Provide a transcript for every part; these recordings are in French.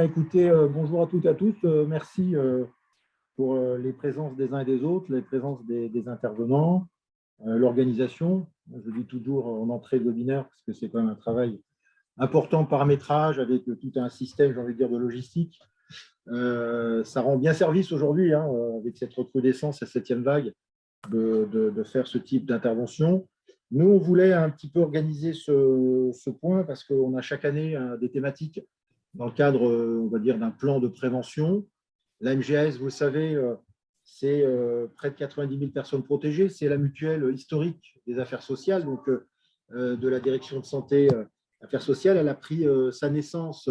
Écoutez, bonjour à toutes et à tous. Merci pour les présences des uns et des autres, les présences des intervenants, l'organisation. Je dis toujours en entrée de webinaire parce que c'est quand même un travail important, paramétrage avec tout un système, j'ai envie de dire, de logistique. Ça rend bien service aujourd'hui, hein, avec cette recrudescence, cette septième vague, de faire ce type d'intervention. Nous, on voulait un petit peu organiser ce point parce qu'on a chaque année des thématiques dans le cadre, on va dire, d'un plan de prévention. La MGS, vous le savez, c'est près de 90 000 personnes protégées. C'est la mutuelle historique des affaires sociales, donc de la direction de santé affaires sociales. Elle a pris sa naissance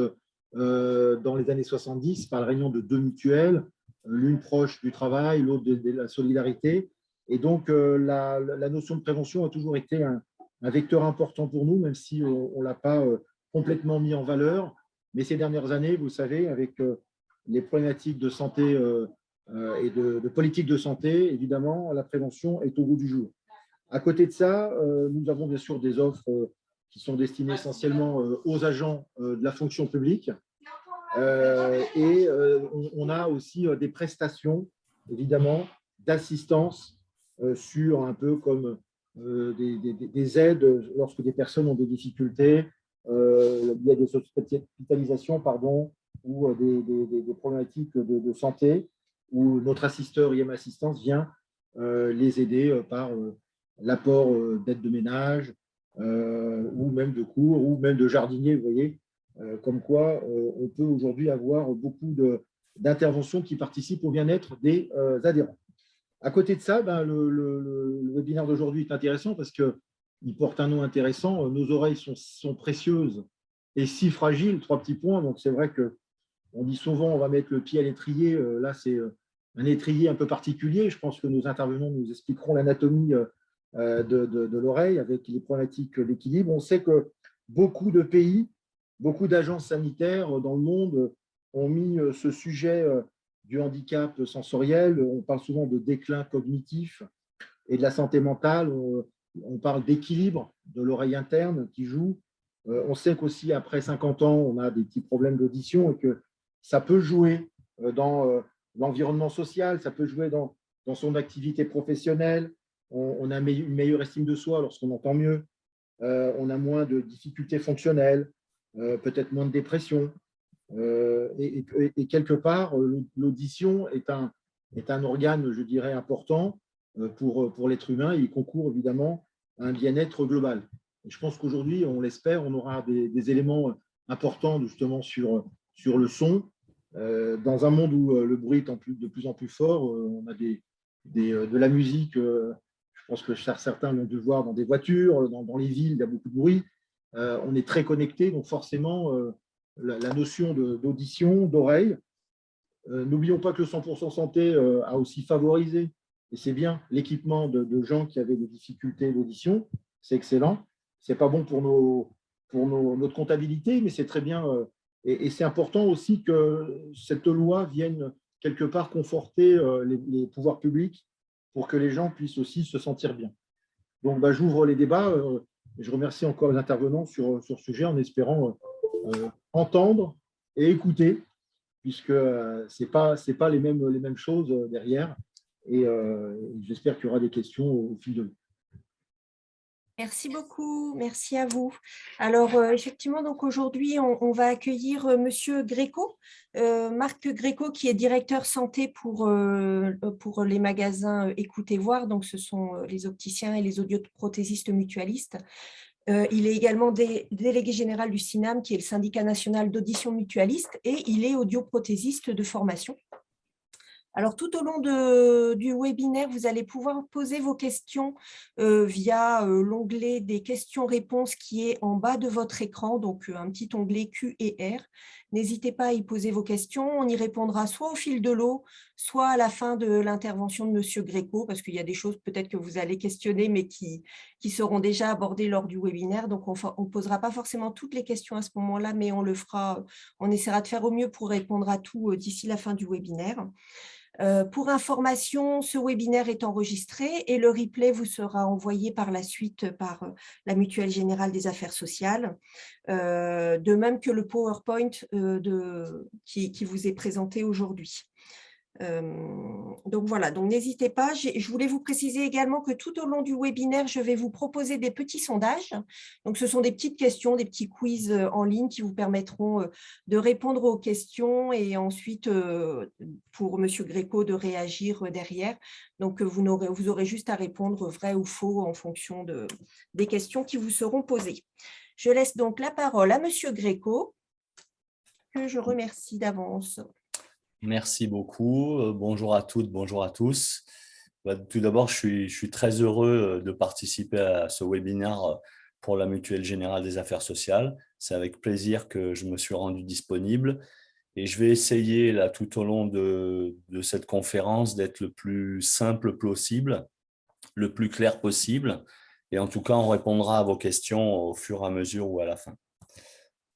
dans les années 70 par la réunion de deux mutuelles, l'une proche du travail, l'autre de la solidarité. Et donc, la notion de prévention a toujours été un vecteur important pour nous, même si on ne l'a pas complètement mis en valeur. Mais ces dernières années, vous savez, avec les problématiques de santé et de politique de santé, évidemment, la prévention est au goût du jour. À côté de ça, nous avons bien sûr des offres qui sont destinées essentiellement aux agents de la fonction publique. Et on a aussi des prestations, évidemment, d'assistance sur un peu comme des aides lorsque des personnes ont des difficultés. Il y a des hospitalisations, pardon, ou des problématiques de santé où notre assisteur IM Assistance vient les aider par l'apport d'aide de ménage ou même de cours ou même de jardinier, vous voyez, comme quoi on peut aujourd'hui avoir beaucoup d'interventions qui participent au bien-être des adhérents. À côté de ça, le webinaire d'aujourd'hui est intéressant parce qu'il porte un nom intéressant. Nos oreilles sont précieuses et si fragiles, trois petits points. Donc, c'est vrai qu'on dit souvent on va mettre le pied à l'étrier. Là, c'est un étrier un peu particulier. Je pense que nos intervenants nous expliqueront l'anatomie de l'oreille avec les problématiques d'équilibre. On sait que beaucoup de pays, beaucoup d'agences sanitaires dans le monde ont mis ce sujet du handicap sensoriel. On parle souvent de déclin cognitif et de la santé mentale. On parle d'équilibre de l'oreille interne qui joue. On sait qu'aussi après 50 ans, on a des petits problèmes d'audition et que ça peut jouer dans l'environnement social, ça peut jouer dans son activité professionnelle. On a une meilleure estime de soi lorsqu'on entend mieux. On a moins de difficultés fonctionnelles, peut-être moins de dépression. Et quelque part, l'audition est un organe, je dirais, important pour l'être humain et il concourt évidemment à un bien-être global. Et je pense qu'aujourd'hui, on l'espère, on aura des éléments importants justement sur le son. Dans un monde où le bruit est de plus en plus fort, on a de la musique, je pense que certains l'ont dû voir dans des voitures, dans les villes, il y a beaucoup de bruit. On est très connecté, donc forcément, la notion d'audition, d'oreille. N'oublions pas que le 100% santé a aussi favorisé, et c'est bien, l'équipement de gens qui avaient des difficultés d'audition. C'est excellent. Ce n'est pas bon pour notre comptabilité, mais c'est très bien. Et c'est important aussi que cette loi vienne quelque part conforter les pouvoirs publics pour que les gens puissent aussi se sentir bien. Donc, j'ouvre les débats. Je remercie encore les intervenants sur ce sujet en espérant entendre et écouter, puisque ce n'est pas les mêmes choses derrière. Et j'espère qu'il y aura des questions au fil de l'eau. Merci beaucoup, merci à vous. Alors, effectivement, donc aujourd'hui, on va accueillir Monsieur Gréco, Marc Gréco, qui est directeur santé pour les magasins Écoutez Voir, donc ce sont les opticiens et les audioprothésistes mutualistes. Il est également délégué général du SINAM, qui est le syndicat national d'audition mutualiste, et il est audioprothésiste de formation. Alors, tout au long du webinaire, vous allez pouvoir poser vos questions via l'onglet des questions-réponses qui est en bas de votre écran, donc un petit onglet Q et R. N'hésitez pas à y poser vos questions, on y répondra soit au fil de l'eau, soit à la fin de l'intervention de Monsieur Gréco, parce qu'il y a des choses peut-être que vous allez questionner, mais qui seront déjà abordées lors du webinaire. Donc, on ne posera pas forcément toutes les questions à ce moment-là, mais on le fera, on essaiera de faire au mieux pour répondre à tout d'ici la fin du webinaire. Pour information, ce webinaire est enregistré et le replay vous sera envoyé par la suite par la Mutuelle Générale des Affaires Sociales, de même que le PowerPoint qui vous est présenté aujourd'hui. Donc voilà, donc n'hésitez pas. Je voulais vous préciser également que tout au long du webinaire, je vais vous proposer des petits sondages. Donc ce sont des petites questions, des petits quiz en ligne qui vous permettront de répondre aux questions et ensuite pour Monsieur Gréco de réagir derrière. Donc vous aurez juste à répondre vrai ou faux en fonction des questions qui vous seront posées. Je laisse donc la parole à Monsieur Gréco, que je remercie d'avance. Merci beaucoup. Bonjour à toutes, bonjour à tous. Tout d'abord, je suis très heureux de participer à ce webinaire pour la Mutuelle Générale des Affaires Sociales. C'est avec plaisir que je me suis rendu disponible et je vais essayer là, tout au long de cette conférence d'être le plus simple possible, le plus clair possible. Et en tout cas, on répondra à vos questions au fur et à mesure ou à la fin.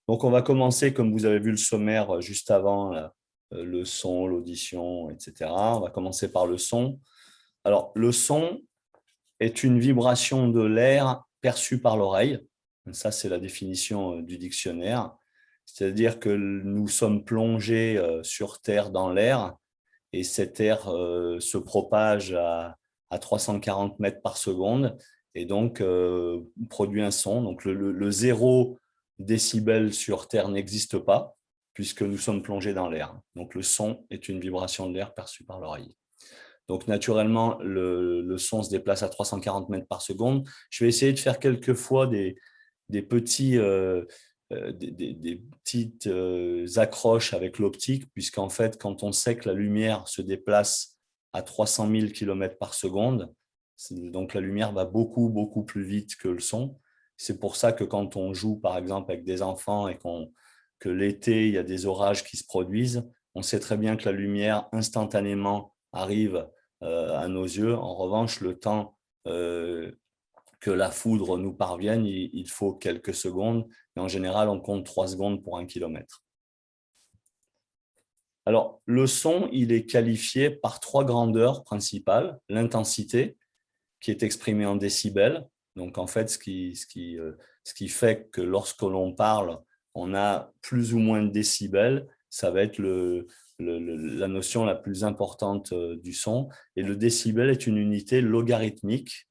Donc, on va commencer, comme vous avez vu le sommaire juste avant, là, le son, l'audition, etc. On va commencer par le son. Alors, le son est une vibration de l'air perçue par l'oreille. Ça, c'est la définition du dictionnaire. C'est-à-dire que nous sommes plongés sur Terre dans l'air et cet air se propage à 340 mètres par seconde et donc produit un son. Donc, le 0 décibel sur Terre n'existe pas puisque nous sommes plongés dans l'air. Donc, le son est une vibration de l'air perçue par l'oreille. Donc, naturellement, le son se déplace à 340 mètres par seconde. Je vais essayer de faire quelquefois des petites accroches avec l'optique, puisqu'en fait, quand on sait que la lumière se déplace à 300 000 km par seconde, donc la lumière va beaucoup, beaucoup plus vite que le son. C'est pour ça que quand on joue, par exemple, avec des enfants et que l'été, il y a des orages qui se produisent, on sait très bien que la lumière instantanément arrive à nos yeux. En revanche, le temps que la foudre nous parvienne, il faut quelques secondes. Et en général, on compte 3 secondes pour 1 kilomètre. Alors, le son, il est qualifié par 3 grandeurs principales. L'intensité, qui est exprimée en décibels. Donc, en fait, ce qui fait que lorsque l'on parle, on a plus ou moins de décibels, ça va être la notion la plus importante du son. Et le décibel est une unité logarithmique,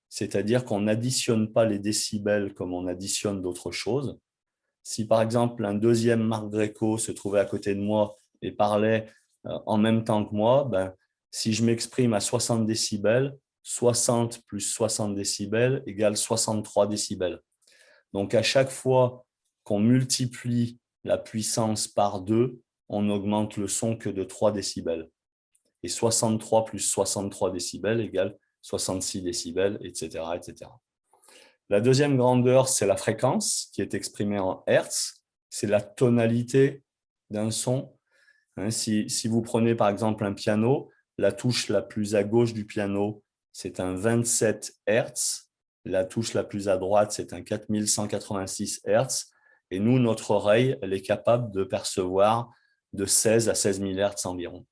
c'est-à-dire qu'on n'additionne pas les décibels comme on additionne d'autres choses. Si par exemple un deuxième Marc Gréco se trouvait à côté de moi et parlait en même temps que moi, si je m'exprime à 60 décibels, 60 plus 60 décibels égale 63 décibels. Donc, à chaque fois qu'on multiplie la puissance par 2, on augmente le son que de 3 décibels. Et 63 plus 63 décibels égale 66 décibels, etc., etc. La deuxième grandeur, c'est la fréquence qui est exprimée en Hertz. C'est la tonalité d'un son. Si vous prenez par exemple un piano, la touche la plus à gauche du piano, c'est un 27 Hertz. La touche la plus à droite, c'est un 4186 Hertz. Et nous, notre oreille, elle est capable de percevoir de 16 à 16 000 Hertz environ.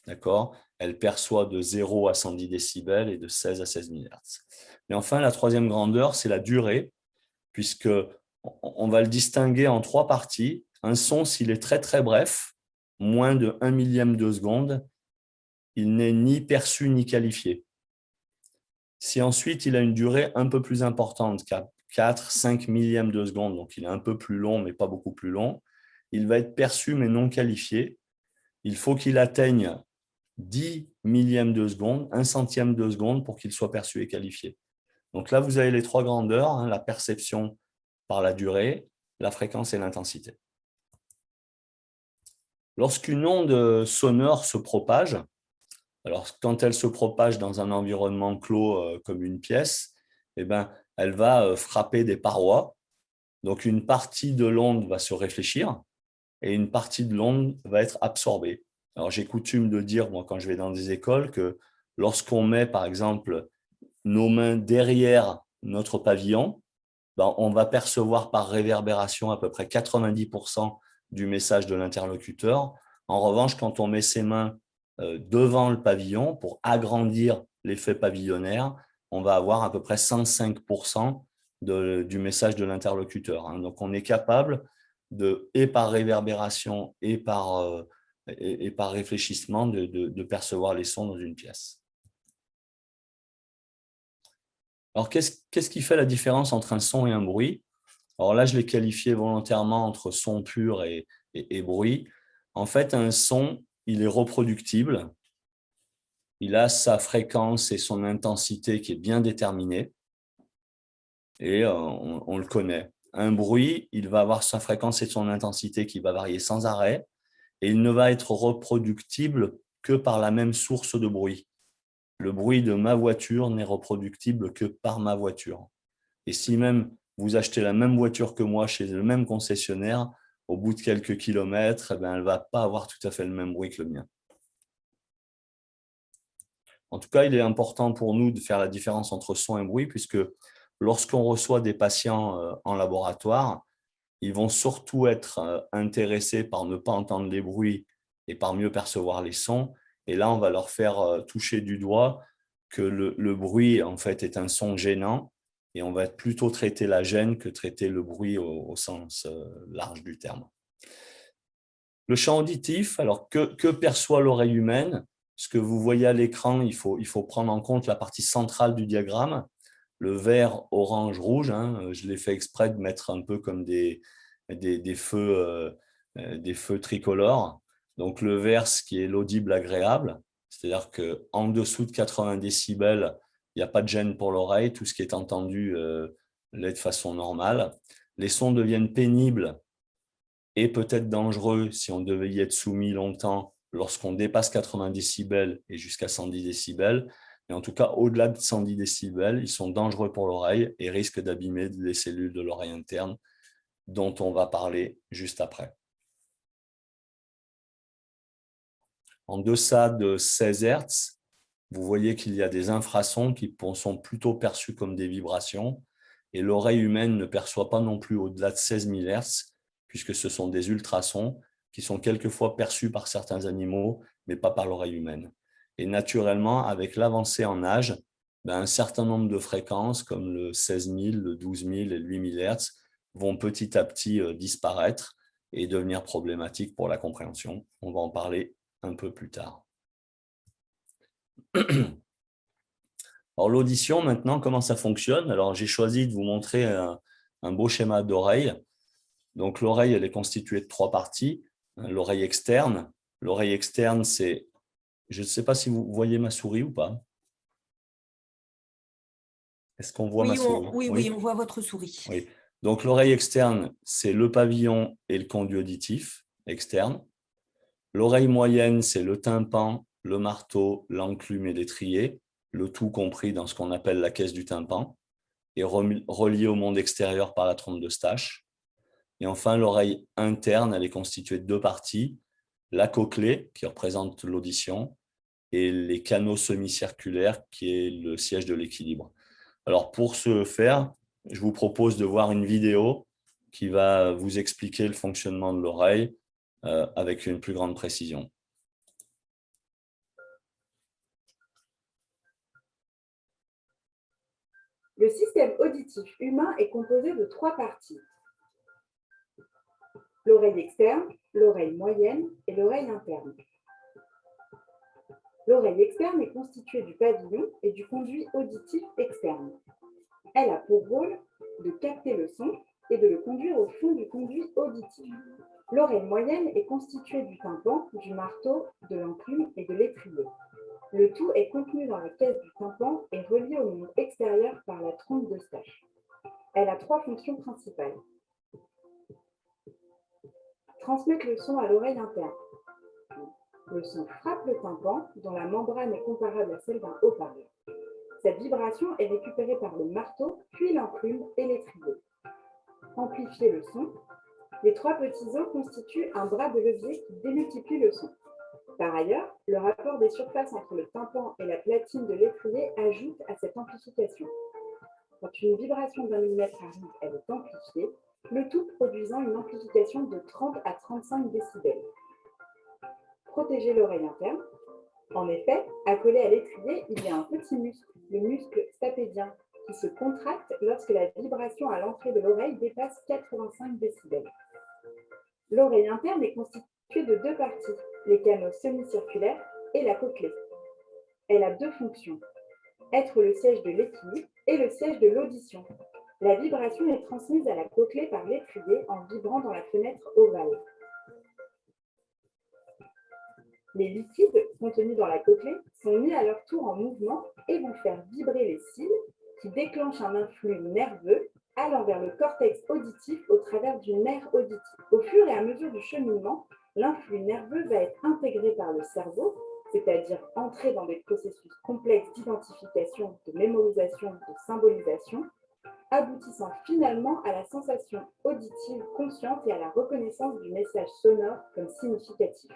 D'accord ? Elle perçoit de 0 à 110 décibels et de 16 à 16 000 Hertz. Mais enfin, la troisième grandeur, c'est la durée, puisqu'on va le distinguer en 3 parties. Un son, s'il est très, très bref, moins de 1 millième de seconde, il n'est ni perçu ni qualifié. Si ensuite il a une durée un peu plus importante, 4-5 millièmes de seconde, donc il est un peu plus long mais pas beaucoup plus long, il va être perçu mais non qualifié. Il faut qu'il atteigne 10 millièmes de seconde, 1 centième de seconde pour qu'il soit perçu et qualifié. Donc là, vous avez les 3 grandeurs, la perception par la durée, la fréquence et l'intensité. Lorsqu'une onde sonore se propage, alors quand elle se propage dans un environnement clos comme une pièce, elle va frapper des parois. Donc une partie de l'onde va se réfléchir et une partie de l'onde va être absorbée. Alors j'ai coutume de dire, moi, quand je vais dans des écoles, que lorsqu'on met par exemple nos mains derrière notre pavillon, on va percevoir par réverbération à peu près 90% du message de l'interlocuteur. En revanche, quand on met ses mains devant le pavillon pour agrandir l'effet pavillonnaire, on va avoir à peu près 105% du message de l'interlocuteur. Hein. Donc, on est capable, et par réverbération et par réfléchissement, de percevoir les sons dans une pièce. Alors, qu'est-ce qui fait la différence entre un son et un bruit? Alors là, je l'ai qualifié volontairement entre son pur et bruit. En fait, un son, il est reproductible. Il a sa fréquence et son intensité qui est bien déterminée. Et on le connaît. Un bruit, il va avoir sa fréquence et son intensité qui va varier sans arrêt. Et il ne va être reproductible que par la même source de bruit. Le bruit de ma voiture n'est reproductible que par ma voiture. Et si même vous achetez la même voiture que moi chez le même concessionnaire, au bout de quelques kilomètres, elle ne va pas avoir tout à fait le même bruit que le mien. En tout cas, il est important pour nous de faire la différence entre son et bruit, puisque lorsqu'on reçoit des patients en laboratoire, ils vont surtout être intéressés par ne pas entendre les bruits et par mieux percevoir les sons. Et là, on va leur faire toucher du doigt que le bruit, en fait, est un son gênant. Et on va plutôt traiter la gêne que traiter le bruit au sens large du terme. Le champ auditif, alors que perçoit l'oreille humaine? Ce que vous voyez à l'écran, il faut prendre en compte la partie centrale du diagramme. Le vert, orange, rouge, hein, je l'ai fait exprès de mettre un peu comme des feux tricolores. Donc le vert, ce qui est l'audible agréable, c'est-à-dire qu'en dessous de 80 décibels, il n'y a pas de gêne pour l'oreille, tout ce qui est entendu l'est de façon normale. Les sons deviennent pénibles et peut-être dangereux si on devait y être soumis longtemps lorsqu'on dépasse 80 décibels et jusqu'à 110 décibels. Mais en tout cas, au-delà de 110 décibels, ils sont dangereux pour l'oreille et risquent d'abîmer les cellules de l'oreille interne dont on va parler juste après. En deçà de 16 Hz, vous voyez qu'il y a des infrasons qui sont plutôt perçus comme des vibrations et l'oreille humaine ne perçoit pas non plus au-delà de 16 000 Hz puisque ce sont des ultrasons qui sont quelquefois perçus par certains animaux, mais pas par l'oreille humaine. Et naturellement, avec l'avancée en âge, un certain nombre de fréquences, comme le 16 000, le 12 000 et le 8 000 Hz, vont petit à petit disparaître et devenir problématiques pour la compréhension. On va en parler un peu plus tard. Alors l'audition, maintenant, comment ça fonctionne? Alors j'ai choisi de vous montrer un beau schéma d'oreille. Donc l'oreille, elle est constituée de 3 parties. L'oreille externe. L'oreille externe, c'est... Je ne sais pas si vous voyez ma souris ou pas. Est-ce qu'on voit ma souris? Oui, on voit votre souris. Oui. Donc l'oreille externe, c'est le pavillon et le conduit auditif externe. L'oreille moyenne, c'est le tympan, le marteau, l'enclume et l'étrier, le tout compris dans ce qu'on appelle la caisse du tympan, et relié au monde extérieur par la trompe d'Eustache. Et enfin, l'oreille interne, elle est constituée de 2 parties, la cochlée, qui représente l'audition, et les canaux semi-circulaires, qui est le siège de l'équilibre. Alors, pour ce faire, je vous propose de voir une vidéo qui va vous expliquer le fonctionnement de l'oreille avec une plus grande précision. Le système auditif humain est composé de 3 parties. L'oreille externe, l'oreille moyenne et l'oreille interne. L'oreille externe est constituée du pavillon et du conduit auditif externe. Elle a pour rôle de capter le son et de le conduire au fond du conduit auditif. L'oreille moyenne est constituée du tympan, du marteau, de l'enclume et de l'étrier. Le tout est contenu dans la caisse du tympan et relié au monde extérieur par la trompe d'Eustache. Elle a 3 fonctions principales. Transmettre le son à l'oreille interne. Le son frappe le tympan, dont la membrane est comparable à celle d'un haut-parleur. Cette vibration est récupérée par le marteau, puis l'enclume et l'étrier. Amplifier le son. Les 3 petits os constituent un bras de levier qui démultiplie le son. Par ailleurs, le rapport des surfaces entre le tympan et la platine de l'étrier ajoute à cette amplification. Quand une vibration d'1 millimètre arrive, elle est amplifiée, le tout produisant une amplification de 30 à 35 décibels. Protéger l'oreille interne. En effet, accolé à l'étrier, il y a un petit muscle, le muscle stapédien, qui se contracte lorsque la vibration à l'entrée de l'oreille dépasse 85 décibels. L'oreille interne est constituée de deux parties, les canaux semi-circulaires et la cochlée. Elle a deux fonctions, être le siège de l'équilibre et le siège de l'audition. La vibration est transmise à la cochlée par l'étrier en vibrant dans la fenêtre ovale. Les liquides contenus dans la cochlée sont mis à leur tour en mouvement et vont faire vibrer les cils qui déclenchent un influx nerveux allant vers le cortex auditif au travers du nerf auditif. Au fur et à mesure du cheminement, l'influx nerveux va être intégré par le cerveau, c'est-à-dire entrer dans des processus complexes d'identification, de mémorisation, de symbolisation, aboutissant finalement à la sensation auditive consciente et à la reconnaissance du message sonore comme significatif.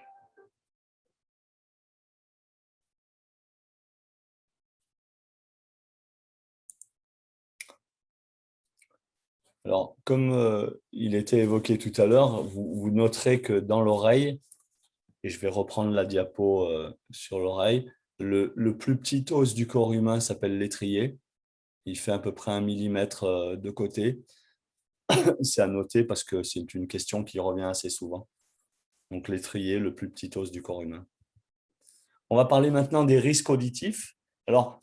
Alors, comme il était évoqué tout à l'heure, vous noterez que dans l'oreille, et je vais reprendre la diapo sur l'oreille, le plus petit os du corps humain s'appelle l'étrier. Il fait à peu près 1 millimètre de côté. C'est à noter parce que c'est une question qui revient assez souvent. Donc, l'étrier, le plus petit os du corps humain. On va parler maintenant des risques auditifs. Alors,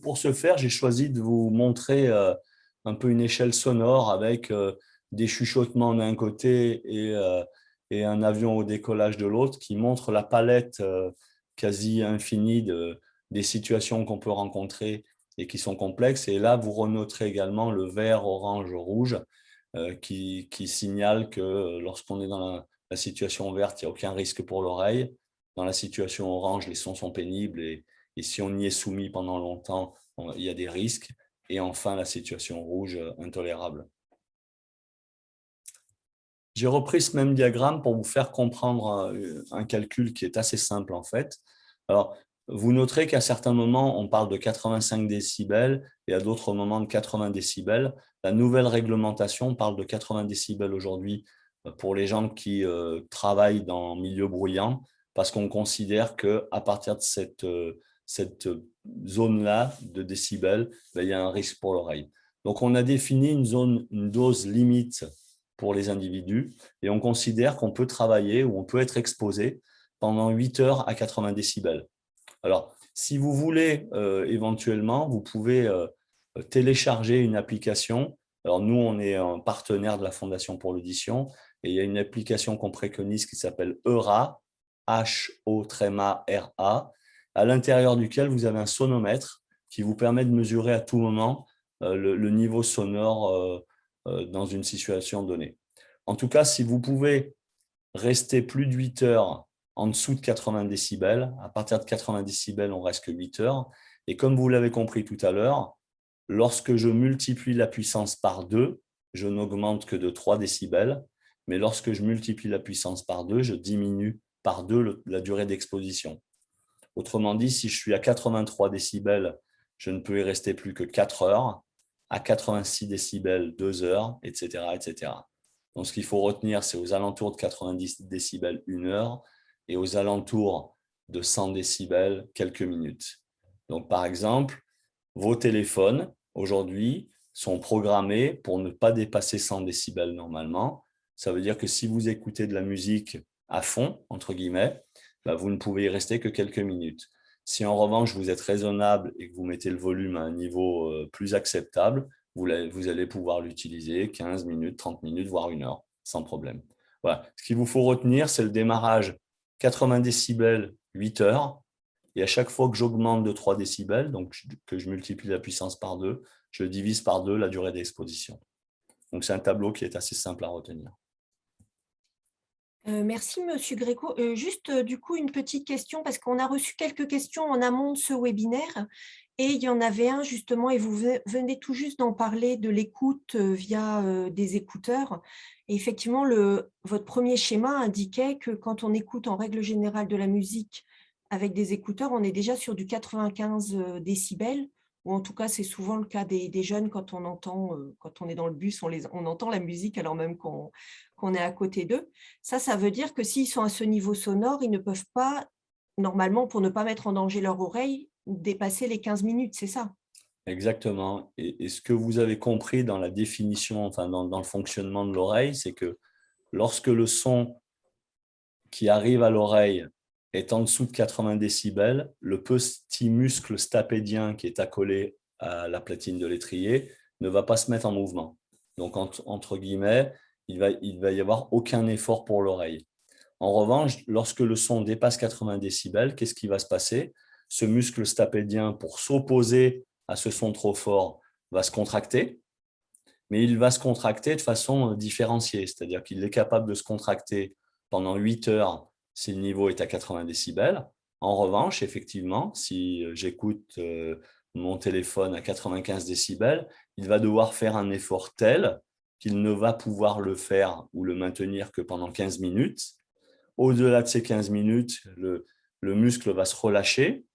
pour ce faire, j'ai choisi de vous montrer un peu une échelle sonore avec des chuchotements d'un côté et un avion au décollage de l'autre qui montre la palette quasi infinie des situations qu'on peut rencontrer et qui sont complexes. Et là, vous renoterez également le vert, orange, rouge qui signale que lorsqu'on est dans la situation verte, il n'y a aucun risque pour l'oreille. Dans la situation orange, les sons sont pénibles et si on y est soumis pendant longtemps, il y a des risques. Et enfin, la situation rouge, intolérable. J'ai repris ce même diagramme pour vous faire comprendre un calcul qui est assez simple en fait. Alors, vous noterez qu'à certains moments, on parle de 85 décibels et à d'autres moments de 80 décibels. La nouvelle réglementation parle de 80 décibels aujourd'hui pour les gens qui travaillent dans milieu bruyant parce qu'on considère qu'à partir de cette zone-là de décibels, il y a un risque pour l'oreille. Donc, on a défini une dose limite pour les individus et on considère qu'on peut travailler ou on peut être exposé pendant 8 heures à 80 décibels. Alors, si vous voulez éventuellement, vous pouvez télécharger une application. Alors, nous, on est un partenaire de la Fondation pour l'audition et il y a une application qu'on préconise qui s'appelle Heura, H-O-R-A, à l'intérieur duquel vous avez un sonomètre qui vous permet de mesurer à tout moment le niveau sonore dans une situation donnée. En tout cas, si vous pouvez rester plus de 8 heures en dessous de 80 décibels, à partir de 80 décibels, on reste que 8 heures. Et comme vous l'avez compris tout à l'heure, lorsque je multiplie la puissance par 2, je n'augmente que de 3 décibels. Mais lorsque je multiplie la puissance par 2, je diminue par 2 la durée d'exposition. Autrement dit, si je suis à 83 décibels, je ne peux y rester plus que 4 heures. À 86 décibels, 2 heures, etc., etc. Donc, ce qu'il faut retenir, c'est aux alentours de 90 décibels, 1 heure, et aux alentours de 100 décibels, quelques minutes. Donc, par exemple, vos téléphones, aujourd'hui, sont programmés pour ne pas dépasser 100 décibels normalement. Ça veut dire que si vous écoutez de la musique à fond, entre guillemets, vous ne pouvez y rester que quelques minutes. Si en revanche, vous êtes raisonnable et que vous mettez le volume à un niveau plus acceptable, vous allez pouvoir l'utiliser 15 minutes, 30 minutes, voire 1 heure, sans problème. Voilà. Ce qu'il vous faut retenir, c'est le démarrage 80 décibels, 8 heures. Et à chaque fois que j'augmente de 3 décibels, donc que je multiplie la puissance par 2, je divise par 2 la durée d'exposition. Donc, c'est un tableau qui est assez simple à retenir. Merci, Monsieur Gréco. Juste, du coup, une petite question, parce qu'on a reçu quelques questions en amont de ce webinaire, et il y en avait un justement, et vous venez tout juste d'en parler, de l'écoute via des écouteurs. Et effectivement, votre premier schéma indiquait que quand on écoute en règle générale de la musique avec des écouteurs, on est déjà sur du 95 décibels, ou en tout cas, c'est souvent le cas des jeunes quand on est dans le bus, on entend la musique alors même qu'on est à côté d'eux. Ça veut dire que s'ils sont à ce niveau sonore, ils ne peuvent pas normalement, pour ne pas mettre en danger leur oreille, dépasser les 15 minutes, c'est ça? Exactement. Et ce que vous avez compris dans la définition, enfin dans le fonctionnement de l'oreille, c'est que lorsque le son qui arrive à l'oreille est en dessous de 80 décibels, le petit muscle stapédien qui est accolé à la platine de l'étrier ne va pas se mettre en mouvement. Donc, entre guillemets, il va y avoir aucun effort pour l'oreille. En revanche, lorsque le son dépasse 80 décibels, qu'est-ce qui va se passer? Ce muscle stapédien, pour s'opposer à ce son trop fort, va se contracter, mais il va se contracter de façon différenciée, c'est-à-dire qu'il est capable de se contracter pendant 8 heures si le niveau est à 80 décibels. En revanche, effectivement, si j'écoute mon téléphone à 95 décibels, il va devoir faire un effort tel qu'il ne va pouvoir le faire ou le maintenir que pendant 15 minutes. Au-delà de ces 15 minutes, le muscle va se relâcher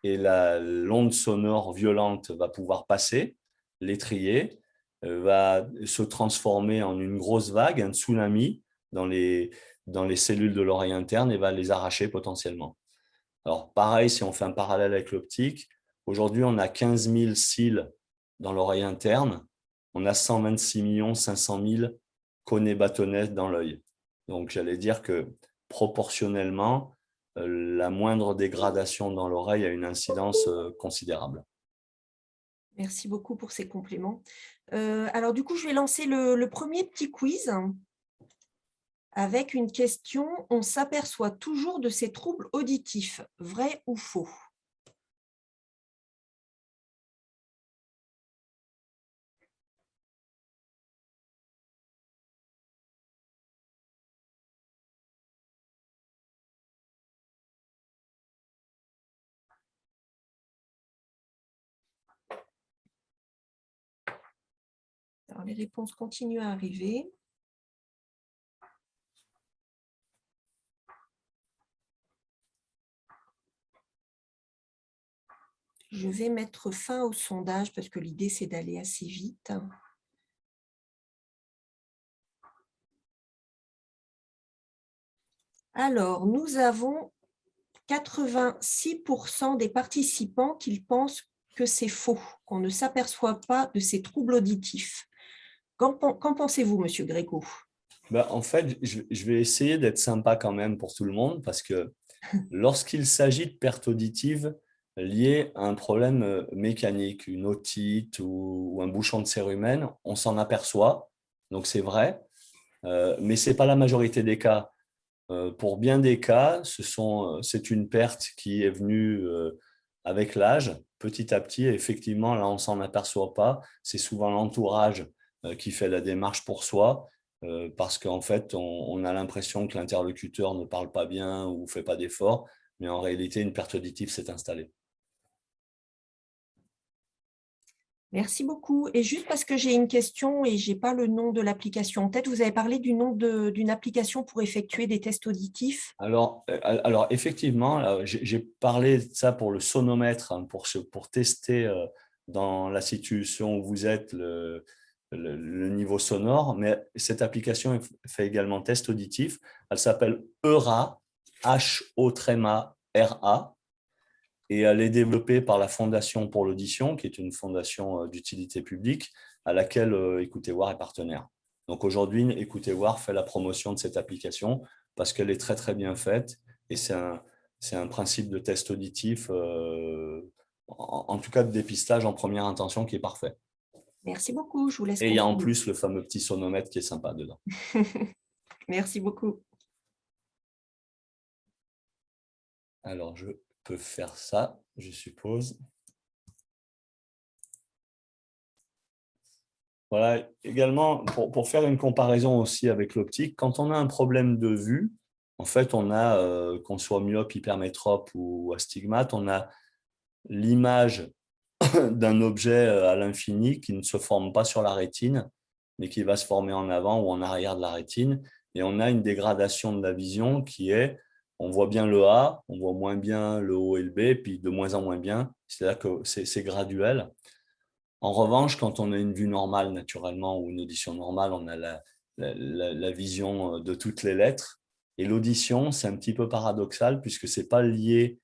et l'onde sonore violente va pouvoir passer, l'étrier va se transformer en une grosse vague, un tsunami dans les cellules de l'oreille interne et va les arracher potentiellement. Alors pareil, si on fait un parallèle avec l'optique, aujourd'hui on a 15 000 cils dans l'oreille interne, on a 126 500 000 cônes et bâtonnets dans l'œil. Donc j'allais dire que proportionnellement, la moindre dégradation dans l'oreille a une incidence considérable. Merci beaucoup pour ces compléments. Alors du coup, je vais lancer le premier petit quiz avec une question. On s'aperçoit toujours de ces troubles auditifs, vrai ou faux? Alors, les réponses continuent à arriver. Je vais mettre fin au sondage parce que l'idée, c'est d'aller assez vite. Alors, nous avons 86% des participants qui pensent que c'est faux, qu'on ne s'aperçoit pas de ces troubles auditifs. Qu'en pensez-vous, Monsieur Gréco? En fait, je vais essayer d'être sympa quand même pour tout le monde parce que lorsqu'il s'agit de pertes auditives liées à un problème mécanique, une otite ou un bouchon de cérumen, on s'en aperçoit, donc c'est vrai, mais ce n'est pas la majorité des cas. Pour bien des cas, c'est une perte qui est venue avec l'âge, petit à petit, et effectivement, là, on ne s'en aperçoit pas. C'est souvent l'entourage qui fait la démarche pour soi, parce qu'en fait, on a l'impression que l'interlocuteur ne parle pas bien ou ne fait pas d'effort, mais en réalité, une perte auditive s'est installée. Merci beaucoup. Et juste parce que j'ai une question et je n'ai pas le nom de l'application en tête, vous avez parlé du nom d'une application pour effectuer des tests auditifs. Alors effectivement, j'ai parlé de ça pour le sonomètre, hein, pour tester dans la situation où vous êtes le niveau sonore, mais cette application fait également test auditif. Elle s'appelle ERA, H-O-R-A, et elle est développée par la Fondation pour l'audition, qui est une fondation d'utilité publique à laquelle Écoutez Voir est partenaire. Donc aujourd'hui, Écoutez Voir fait la promotion de cette application parce qu'elle est très très bien faite et c'est un principe de test auditif, en tout cas de dépistage en première intention, qui est parfait. Merci beaucoup, je vous laisse Et il y a en continuer. plus le fameux petit sonomètre qui est sympa dedans. Merci beaucoup. Alors, je peux faire ça, je suppose. Voilà, également, pour faire une comparaison aussi avec l'optique, quand on a un problème de vue, en fait, on a, qu'on soit myope, hypermétrope ou astigmate, on a l'image d'un objet à l'infini qui ne se forme pas sur la rétine, mais qui va se former en avant ou en arrière de la rétine. Et on a une dégradation de la vision qui est, on voit bien le A, on voit moins bien le haut et le B, puis de moins en moins bien. C'est-à-dire que c'est graduel. En revanche, quand on a une vue normale naturellement ou une audition normale, on a la vision de toutes les lettres. Et l'audition, c'est un petit peu paradoxal puisque ce n'est pas lié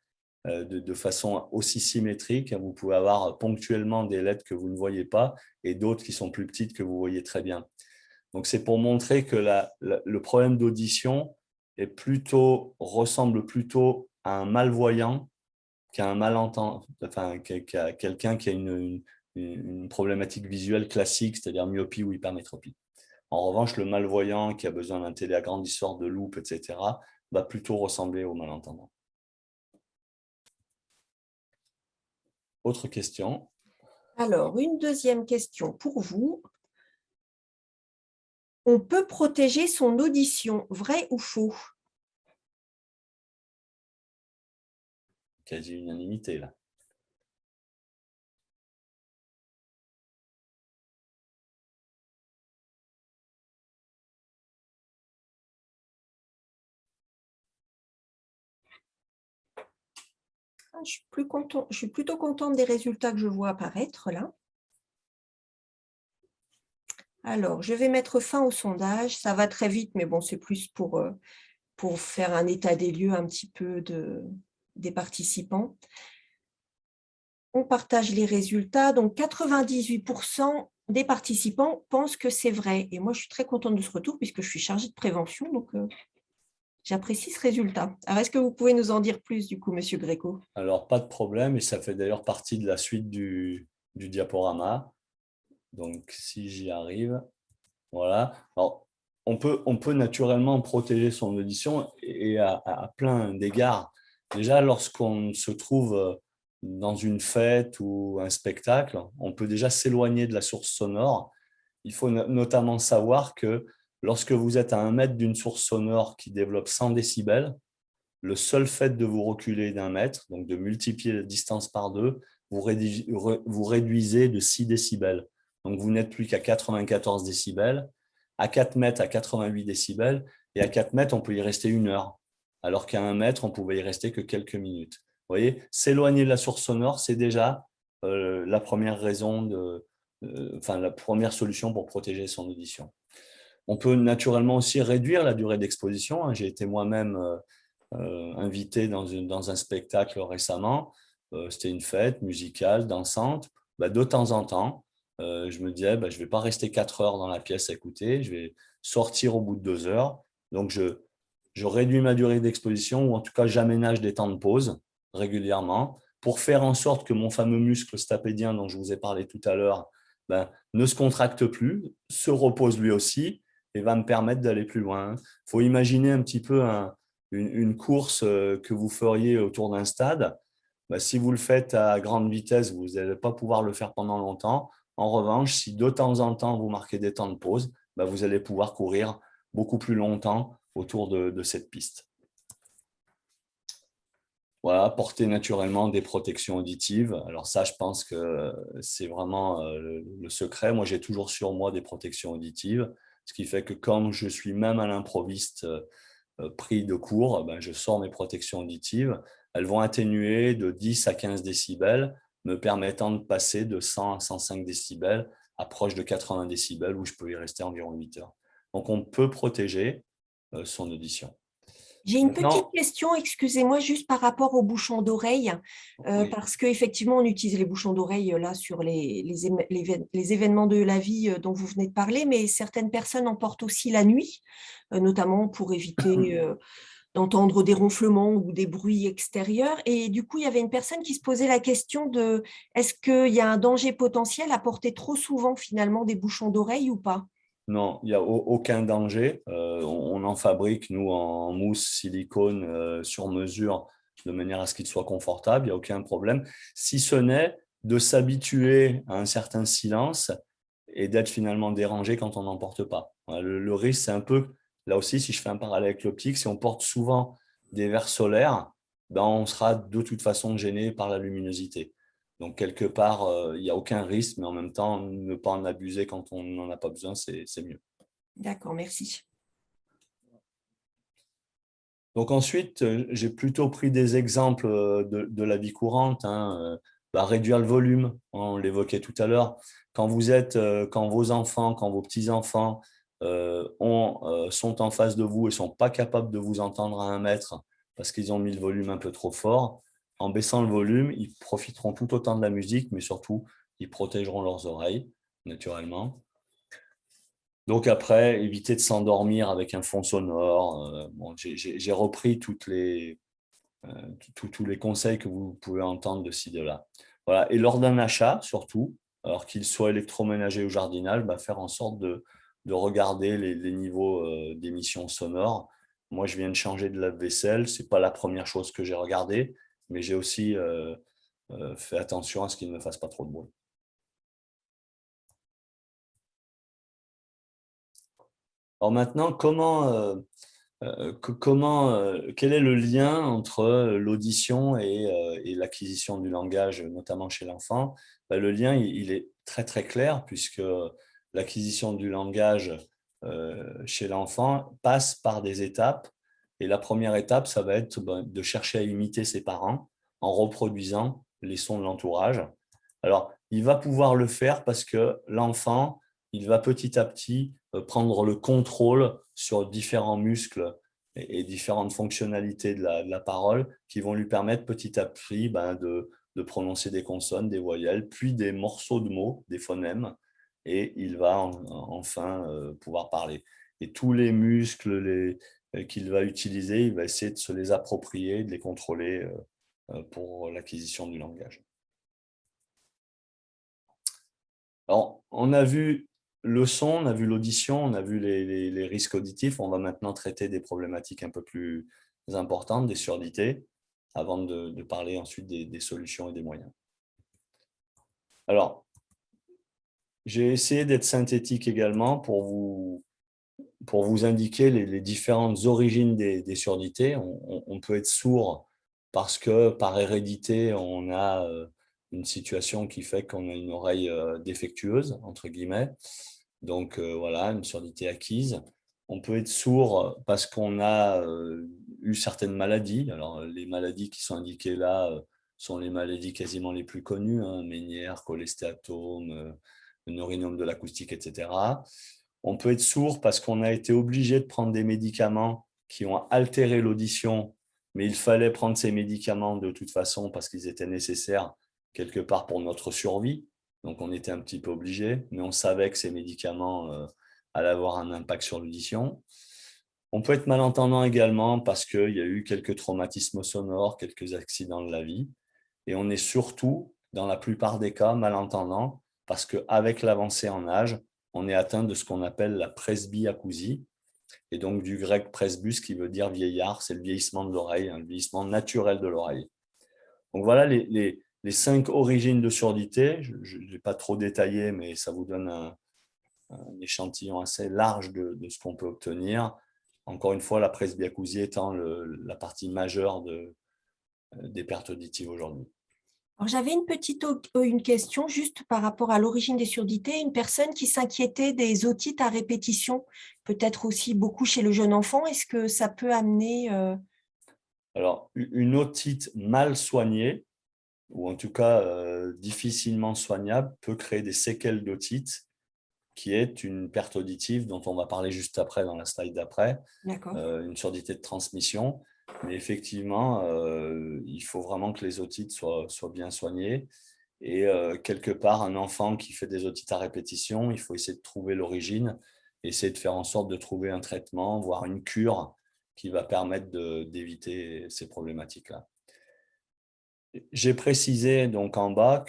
de façon aussi symétrique. Vous pouvez avoir ponctuellement des lettres que vous ne voyez pas et d'autres qui sont plus petites que vous voyez très bien. Donc, c'est pour montrer que le problème d'audition ressemble plutôt à un malvoyant qu'à un malentendant, enfin, qu'à quelqu'un qui a une problématique visuelle classique, c'est-à-dire myopie ou hypermétropie. En revanche, le malvoyant qui a besoin d'un téléagrandisseur, de loupe, etc., va plutôt ressembler au malentendant. Autre question? Alors, une deuxième question pour vous. On peut protéger son audition, vrai ou faux? Quasi unanimité, là. Je suis plutôt contente des résultats que je vois apparaître là. Alors, je vais mettre fin au sondage. Ça va très vite, mais bon, c'est plus pour faire un état des lieux un petit peu des participants. On partage les résultats. Donc, 98% des participants pensent que c'est vrai. Et moi, je suis très contente de ce retour puisque je suis chargée de prévention. Donc, j'apprécie ce résultat. Alors, est-ce que vous pouvez nous en dire plus, du coup, Monsieur Gréco? Alors, pas de problème, et ça fait d'ailleurs partie de la suite du diaporama. Donc, si j'y arrive, voilà. Alors, on peut naturellement protéger son audition et à plein d'égards. Déjà, lorsqu'on se trouve dans une fête ou un spectacle, on peut déjà s'éloigner de la source sonore. Il faut notamment savoir que lorsque vous êtes à 1 mètre d'une source sonore qui développe 100 décibels, le seul fait de vous reculer d'1 mètre, donc de multiplier la distance par 2, vous réduisez de 6 décibels. Donc, vous n'êtes plus qu'à 94 décibels. À 4 mètres, à 88 décibels. Et à 4 mètres, on peut y rester 1 heure. Alors qu'à 1 mètre, on pouvait y rester que quelques minutes. Vous voyez, s'éloigner de la source sonore, c'est déjà la première raison la première solution pour protéger son audition. On peut naturellement aussi réduire la durée d'exposition. J'ai été moi-même invité dans un spectacle récemment. C'était une fête musicale, dansante. De temps en temps, je me disais, je ne vais pas rester 4 heures dans la pièce à écouter, je vais sortir au bout de 2 heures. Donc, je réduis ma durée d'exposition ou en tout cas, j'aménage des temps de pause régulièrement pour faire en sorte que mon fameux muscle stapédien dont je vous ai parlé tout à l'heure ne se contracte plus, se repose lui aussi et va me permettre d'aller plus loin. Il faut imaginer un petit peu une course que vous feriez autour d'un stade. Si vous le faites à grande vitesse, vous n'allez pas pouvoir le faire pendant longtemps. En revanche, si de temps en temps, vous marquez des temps de pause, vous allez pouvoir courir beaucoup plus longtemps autour de cette piste. Voilà, porter naturellement des protections auditives. Alors ça, je pense que c'est vraiment le secret. Moi, j'ai toujours sur moi des protections auditives, ce qui fait que quand je suis même à l'improviste pris de court, je sors mes protections auditives. Elles vont atténuer de 10 à 15 décibels, me permettant de passer de 100 à 105 décibels à proche de 80 décibels où je peux y rester environ 8 heures. Donc, on peut protéger son audition. J'ai une petite question, excusez-moi, juste par rapport aux bouchons d'oreille, Oui. parce qu'effectivement, on utilise les bouchons d'oreille là sur les événements de la vie dont vous venez de parler, mais certaines personnes en portent aussi la nuit, notamment pour éviter d'entendre des ronflements ou des bruits extérieurs. Et du coup, il y avait une personne qui se posait la question de est-ce qu'il y a un danger potentiel à porter trop souvent finalement des bouchons d'oreille ou pas? Non, il n'y a aucun danger. On en fabrique, nous, en mousse silicone sur mesure, de manière à ce qu'il soit confortable. Il n'y a aucun problème. Si ce n'est de s'habituer à un certain silence et d'être finalement dérangé quand on n'en porte pas. Le risque, c'est un peu, là aussi, si je fais un parallèle avec l'optique, si on porte souvent des verres solaires, on sera de toute façon gêné par la luminosité. Donc, quelque part, il n'y a aucun risque, mais en même temps, ne pas en abuser quand on n'en a pas besoin, c'est mieux. D'accord, merci. Donc ensuite, j'ai plutôt pris des exemples de la vie courante. Réduire le volume, on l'évoquait tout à l'heure. Quand vos enfants, quand vos petits-enfants sont en face de vous et ne sont pas capables de vous entendre à 1 mètre parce qu'ils ont mis le volume un peu trop fort, en baissant le volume, ils profiteront tout autant de la musique, mais surtout, ils protégeront leurs oreilles, naturellement. Donc après, évitez de s'endormir avec un fond sonore. Bon, j'ai repris tous les conseils que vous pouvez entendre de ci, de là. Voilà. Et lors d'un achat, surtout, alors qu'il soit électroménager ou jardinage, faire en sorte de regarder les niveaux d'émissions sonores. Moi, je viens de changer de lave-vaisselle. Ce n'est pas la première chose que j'ai regardée, mais j'ai aussi fait attention à ce qu'il ne me fasse pas trop de bruit. Alors maintenant, quel est le lien entre l'audition et l'acquisition du langage, notamment chez l'enfant? Le lien, il est très très clair puisque l'acquisition du langage chez l'enfant passe par des étapes. Et la première étape, ça va être de chercher à imiter ses parents en reproduisant les sons de l'entourage. Alors, il va pouvoir le faire parce que l'enfant, il va petit à petit prendre le contrôle sur différents muscles et différentes fonctionnalités de la parole qui vont lui permettre petit à petit de prononcer des consonnes, des voyelles, puis des morceaux de mots, des phonèmes, et il va enfin pouvoir parler. Et tous les muscles qu'il va utiliser, il va essayer de se les approprier, de les contrôler pour l'acquisition du langage. Alors, on a vu le son, on a vu l'audition, on a vu les risques auditifs. On va maintenant traiter des problématiques un peu plus importantes, des surdité, avant de parler ensuite des solutions et des moyens. Alors, j'ai essayé d'être synthétique également pour vous indiquer les différentes origines des surdités. On peut être sourd parce que par hérédité, on a une situation qui fait qu'on a une oreille défectueuse, entre guillemets. Donc voilà, une surdité acquise. On peut être sourd parce qu'on a eu certaines maladies. Alors les maladies qui sont indiquées là sont les maladies quasiment les plus connues, hein, Ménière, cholestéatome, neurinome de l'acoustique, etc. On peut être sourd parce qu'on a été obligé de prendre des médicaments qui ont altéré l'audition, mais il fallait prendre ces médicaments de toute façon parce qu'ils étaient nécessaires quelque part pour notre survie. Donc, on était un petit peu obligé, mais on savait que ces médicaments allaient avoir un impact sur l'audition. On peut être malentendant également parce qu'il y a eu quelques traumatismes sonores, quelques accidents de la vie. Et on est surtout, dans la plupart des cas, malentendant parce qu'avec l'avancée en âge, on est atteint de ce qu'on appelle la presbyacousie, et donc du grec presbus qui veut dire vieillard, c'est le vieillissement de l'oreille, le vieillissement naturel de l'oreille. Donc voilà les 5 origines de surdité. Je n'ai pas trop détaillé, mais ça vous donne un échantillon assez large de ce qu'on peut obtenir. Encore une fois, la presbyacousie étant la partie majeure des pertes auditives aujourd'hui. Alors, j'avais une question juste par rapport à l'origine des surdités. Une personne qui s'inquiétait des otites à répétition, peut-être aussi beaucoup chez le jeune enfant. Est-ce que ça peut amener… Alors, une otite mal soignée, ou en tout cas difficilement soignable, peut créer des séquelles d'otite, qui est une perte auditive dont on va parler juste après, dans la slide d'après, une surdité de transmission. Mais effectivement, il faut vraiment que les otites soient bien soignées. Et quelque part, un enfant qui fait des otites à répétition, il faut essayer de trouver l'origine, essayer de faire en sorte de trouver un traitement, voire une cure qui va permettre d'éviter ces problématiques-là. J'ai précisé donc en bas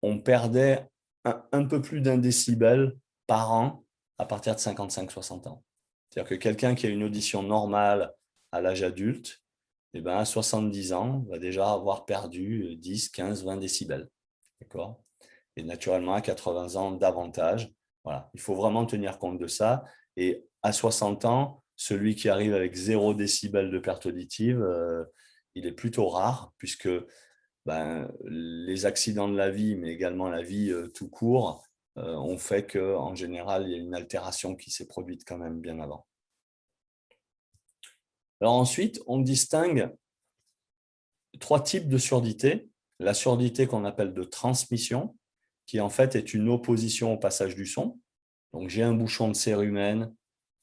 qu'on perdait un peu plus d'1 décibel par an à partir de 55-60 ans. C'est-à-dire que quelqu'un qui a une audition normale à l'âge adulte, à 70 ans, va déjà avoir perdu 10, 15, 20 décibels. D'accord ? Et naturellement, à 80 ans, davantage. Voilà. Il faut vraiment tenir compte de ça. Et à 60 ans, celui qui arrive avec 0 décibel de perte auditive, il est plutôt rare, puisque les accidents de la vie, mais également la vie tout court, ont fait qu'en général, il y a une altération qui s'est produite quand même bien avant. Alors ensuite, on distingue 3 types de surdité. La surdité qu'on appelle de transmission, qui en fait est une opposition au passage du son. Donc, j'ai un bouchon de cérumen,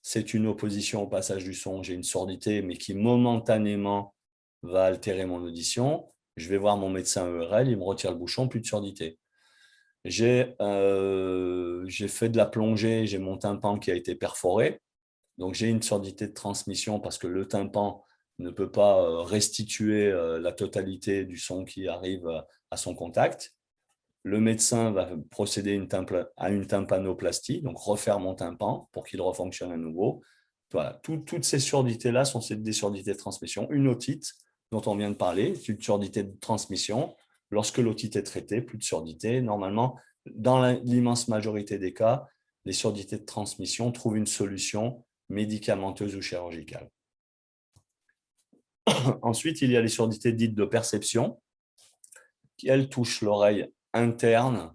c'est une opposition au passage du son, j'ai une surdité, mais qui momentanément va altérer mon audition. Je vais voir mon médecin ERL, il me retire le bouchon, plus de surdité. J'ai fait de la plongée, j'ai mon tympan qui a été perforé. Donc, j'ai une surdité de transmission parce que le tympan ne peut pas restituer la totalité du son qui arrive à son contact. Le médecin va procéder à une tympanoplastie, donc refaire mon tympan pour qu'il refonctionne à nouveau. Voilà, toutes ces surdités-là sont des surdités de transmission. Une otite, dont on vient de parler, c'est une surdité de transmission. Lorsque l'otite est traitée, plus de surdité. Normalement, dans l'immense majorité des cas, les surdités de transmission trouvent une solution médicamenteuse ou chirurgicale. Ensuite, il y a les surdités dites de perception, qui, elles, touchent l'oreille interne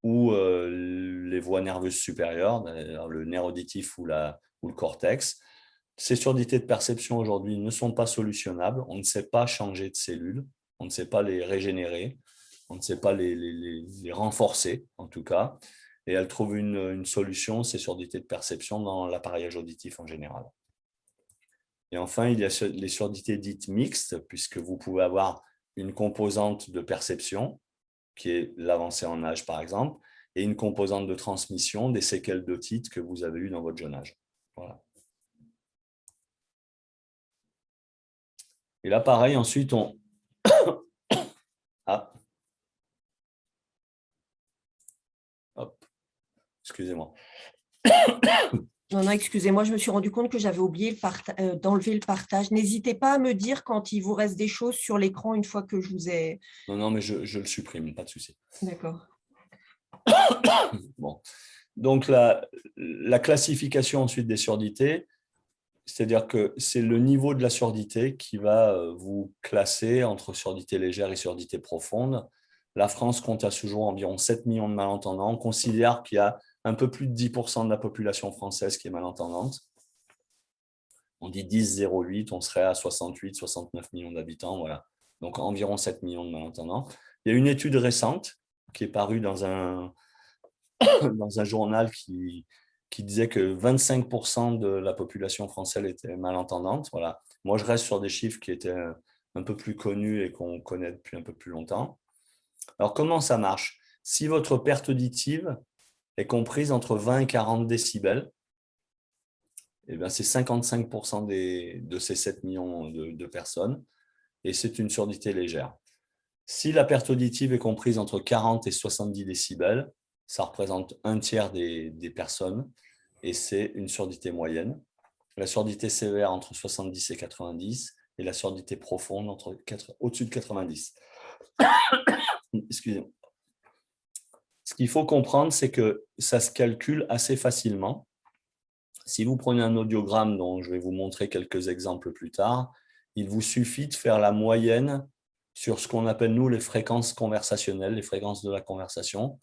ou les voies nerveuses supérieures, le nerf auditif ou le cortex. Ces surdités de perception aujourd'hui ne sont pas solutionnables. On ne sait pas changer de cellules, on ne sait pas les régénérer, on ne sait pas les renforcer en tout cas. Et elles trouvent une solution, ces surdités de perception, dans l'appareillage auditif en général. Et enfin, il y a les surdités dites mixtes, puisque vous pouvez avoir une composante de perception, qui est l'avancée en âge par exemple, et une composante de transmission des séquelles d'otite que vous avez eues dans votre jeune âge. Voilà. Et là, pareil, ensuite, on… Ah. Hop. Excusez-moi. Non, excusez-moi, je me suis rendu compte que j'avais oublié d'enlever le partage. N'hésitez pas à me dire quand il vous reste des choses sur l'écran une fois que je vous ai… Non, mais je le supprime, pas de souci. D'accord. Bon. Donc, la classification ensuite des surdités, c'est-à-dire que c'est le niveau de la surdité qui va vous classer entre surdité légère et surdité profonde. La France compte à ce jour environ 7 millions de malentendants. On considère qu'il y a un peu plus de 10% de la population française qui est malentendante. On dit 10,08, on serait à 68, 69 millions d'habitants. Voilà. Donc, environ 7 millions de malentendants. Il y a une étude récente qui est parue dans un journal qui disait que 25% de la population française était malentendante. Voilà. Moi, je reste sur des chiffres qui étaient un peu plus connus et qu'on connaît depuis un peu plus longtemps. Alors, comment ça marche? Si votre perte auditive est comprise entre 20 et 40 décibels, eh bien, c'est 55% de ces 7 millions de personnes et c'est une surdité légère. Si la perte auditive est comprise entre 40 et 70 décibels, ça représente un tiers des personnes et c'est une surdité moyenne. La surdité sévère entre 70 et 90 et la surdité profonde au-dessus de 90. Excusez-moi. Ce qu'il faut comprendre, c'est que ça se calcule assez facilement. Si vous prenez un audiogramme dont je vais vous montrer quelques exemples plus tard, il vous suffit de faire la moyenne sur ce qu'on appelle, nous, les fréquences conversationnelles, les fréquences de la conversation,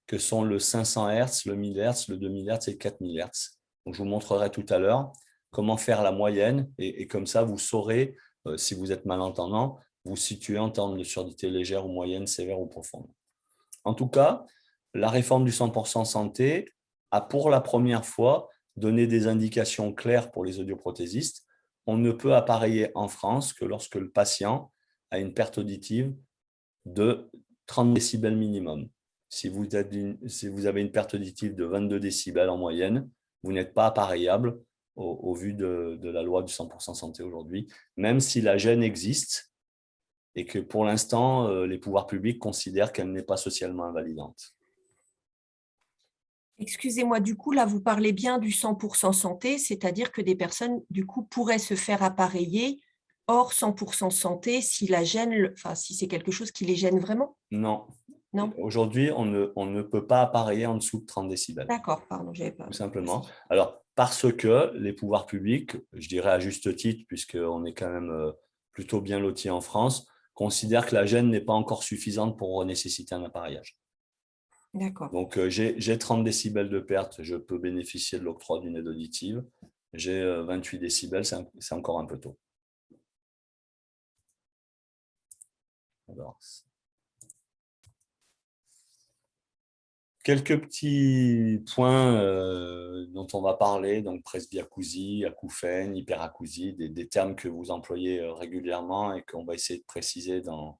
que sont le 500 Hz, le 1000 Hz, le 2000 Hz et le 4000 Hz. Donc, je vous montrerai tout à l'heure comment faire la moyenne et comme ça, vous saurez, si vous êtes malentendant, vous situer en termes de surdité légère ou moyenne, sévère ou profonde. En tout cas, la réforme du 100% santé a pour la première fois donné des indications claires pour les audioprothésistes. On ne peut appareiller en France que lorsque le patient a une perte auditive de 30 décibels minimum. Si vous avez une perte auditive de 22 décibels en moyenne, vous n'êtes pas appareillable au vu de la loi du 100% santé aujourd'hui, même si la gêne existe et que pour l'instant, les pouvoirs publics considèrent qu'elle n'est pas socialement invalidante. Excusez-moi, du coup, là, vous parlez bien du 100% santé, c'est-à-dire que des personnes, du coup, pourraient se faire appareiller hors 100% santé si la gêne, enfin, si c'est quelque chose qui les gêne vraiment? Non. Non. Aujourd'hui, on ne peut pas appareiller en dessous de 30 décibels. D'accord, pardon, j'avais pas. Tout simplement. Alors, parce que les pouvoirs publics, je dirais à juste titre, puisqu'on est quand même plutôt bien lotis en France, considèrent que la gêne n'est pas encore suffisante pour nécessiter un appareillage. D'accord. Donc, j'ai 30 décibels de perte, je peux bénéficier de l'octroi d'une aide auditive. J'ai 28 décibels, c'est encore un peu tôt. Alors, quelques petits points dont on va parler, donc presbyacousie, acouphène, hyperacousie, des termes que vous employez régulièrement et qu'on va essayer de préciser dans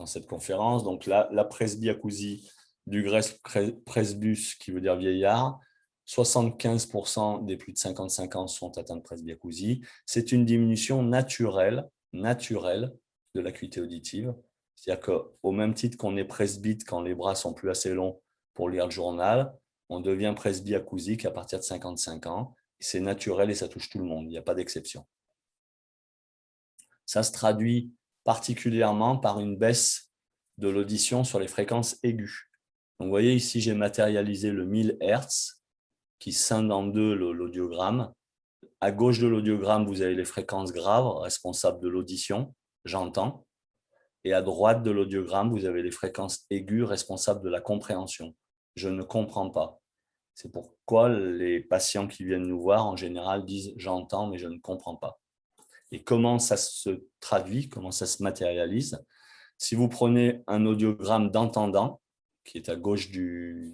cette conférence. Donc la presbyacousie, du grec presbus, qui veut dire vieillard, 75% des plus de 55 ans sont atteints de presbyacousie. C'est une diminution naturelle de l'acuité auditive. C'est-à-dire qu'au même titre qu'on est presbyte quand les bras sont plus assez longs pour lire le journal, on devient presbyacousique à partir de 55 ans. C'est naturel et ça touche tout le monde, il n'y a pas d'exception. Ça se traduit particulièrement par une baisse de l'audition sur les fréquences aiguës. Donc, vous voyez ici, j'ai matérialisé le 1000 Hz qui scinde en deux l'audiogramme. À gauche de l'audiogramme, vous avez les fréquences graves responsables de l'audition, j'entends. Et à droite de l'audiogramme, vous avez les fréquences aiguës responsables de la compréhension. Je ne comprends pas. C'est pourquoi les patients qui viennent nous voir, en général, disent « j'entends, mais je ne comprends pas ». Et comment ça se traduit, comment ça se matérialise? Si vous prenez un audiogramme d'entendant, qui est à gauche du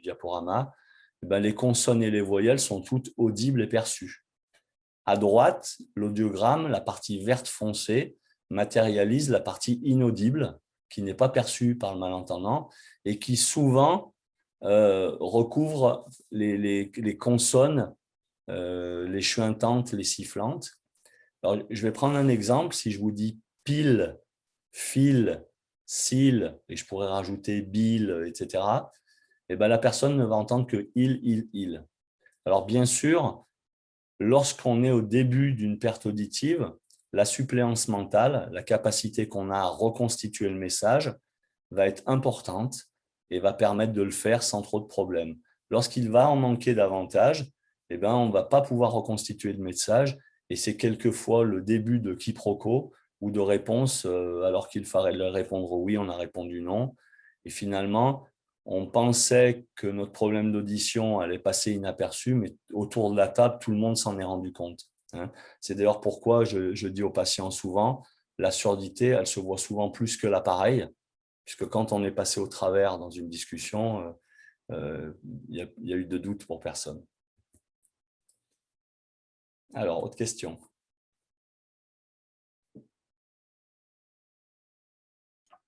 diaporama, les consonnes et les voyelles sont toutes audibles et perçues. À droite, l'audiogramme, la partie verte foncée, matérialise la partie inaudible, qui n'est pas perçue par le malentendant et qui souvent recouvre les consonnes, les chuintantes, les sifflantes. Alors, je vais prendre un exemple. Si je vous dis pile, fil, cil, et je pourrais rajouter bile, etc., la personne ne va entendre que il. Alors, bien sûr, lorsqu'on est au début d'une perte auditive, la suppléance mentale, la capacité qu'on a à reconstituer le message, va être importante et va permettre de le faire sans trop de problèmes. Lorsqu'il va en manquer davantage, on ne va pas pouvoir reconstituer le message et c'est quelquefois le début de quiproquo ou de réponse alors qu'il fallait répondre oui, on a répondu non. Et finalement, on pensait que notre problème d'audition allait passer inaperçu, mais autour de la table, tout le monde s'en est rendu compte. C'est d'ailleurs pourquoi je dis aux patients souvent, la surdité, elle se voit souvent plus que l'appareil, puisque quand on est passé au travers dans une discussion, il y a eu de doute pour personne. Alors, autre question.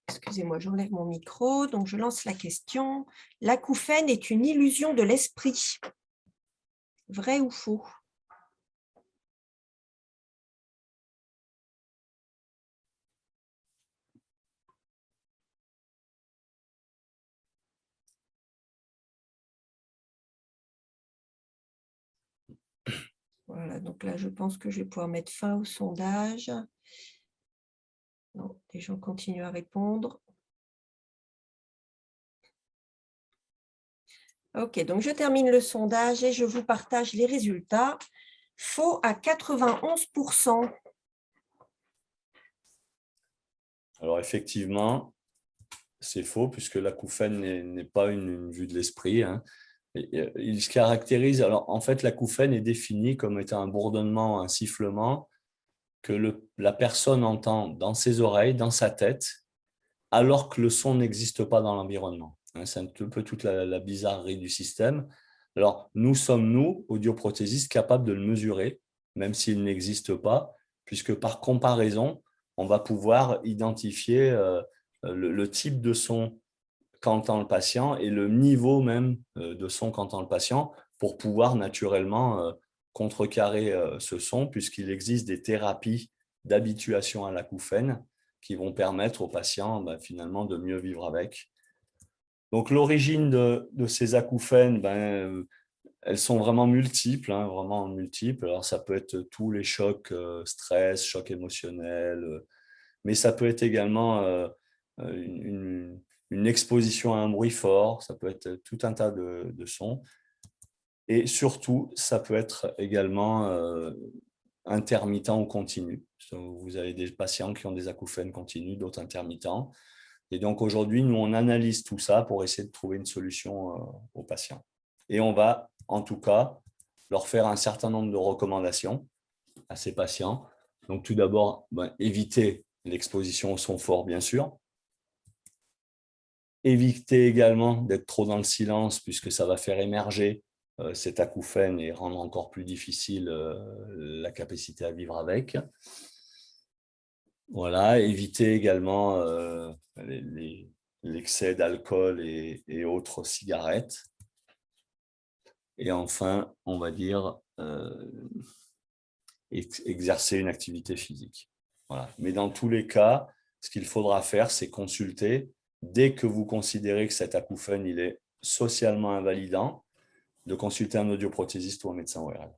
Excusez-moi, j'enlève mon micro. Donc, je lance la question. L'acouphène est une illusion de l'esprit. Vrai ou faux? Voilà, donc là, je pense que je vais pouvoir mettre fin au sondage. Non, les gens continuent à répondre. Ok, donc je termine le sondage et je vous partage les résultats. Faux à 91%. Alors effectivement, c'est faux puisque l'acouphène n'est pas une vue de l'esprit. Il se caractérise, alors en fait l'acouphène est défini comme étant un bourdonnement, un sifflement que la personne entend dans ses oreilles, dans sa tête, alors que le son n'existe pas dans l'environnement. C'est un peu toute la bizarrerie du système. Alors, nous sommes, audioprothésistes, capables de le mesurer, même s'il n'existe pas, puisque par comparaison, on va pouvoir identifier le type de son qu'entend le patient et le niveau même de son qu'entend le patient pour pouvoir naturellement contrecarrer ce son, puisqu'il existe des thérapies d'habituation à l'acouphène qui vont permettre aux patients finalement de mieux vivre avec. Donc l'origine de ces acouphènes, elles sont vraiment multiples, vraiment multiples. Alors ça peut être tous les chocs, stress, choc émotionnel, mais ça peut être également une exposition à un bruit fort, ça peut être tout un tas de sons. Et surtout, ça peut être également intermittent ou continu. Vous avez des patients qui ont des acouphènes continus, d'autres intermittents. Et donc aujourd'hui, nous, on analyse tout ça pour essayer de trouver une solution aux patients. Et on va, en tout cas, leur faire un certain nombre de recommandations à ces patients. Donc tout d'abord, éviter l'exposition au son fort, bien sûr. Éviter également d'être trop dans le silence puisque ça va faire émerger cet acouphène et rendre encore plus difficile la capacité à vivre avec. Voilà, éviter également l'excès d'alcool et autres cigarettes. Et enfin, on va dire exercer une activité physique. Voilà. Mais dans tous les cas, ce qu'il faudra faire, c'est consulter. Dès que vous considérez que cet acouphène il est socialement invalidant, de consulter un audioprothésiste ou un médecin ORL.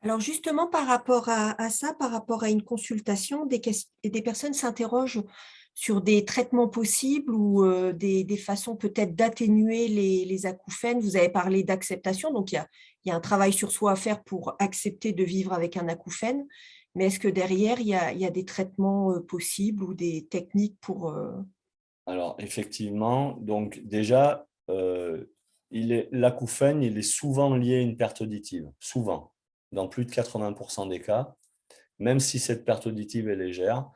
Alors justement, par rapport à ça, par rapport à une consultation, des personnes s'interrogent sur des traitements possibles ou des façons peut-être d'atténuer les acouphènes. Vous avez parlé d'acceptation, donc il y a un travail sur soi à faire pour accepter de vivre avec un acouphène. Mais est-ce que derrière, il y a des traitements possibles ou des techniques pour… Alors effectivement, donc déjà, l'acouphène, il est souvent lié à une perte auditive, souvent, dans plus de 80% des cas, même si cette perte auditive est légère.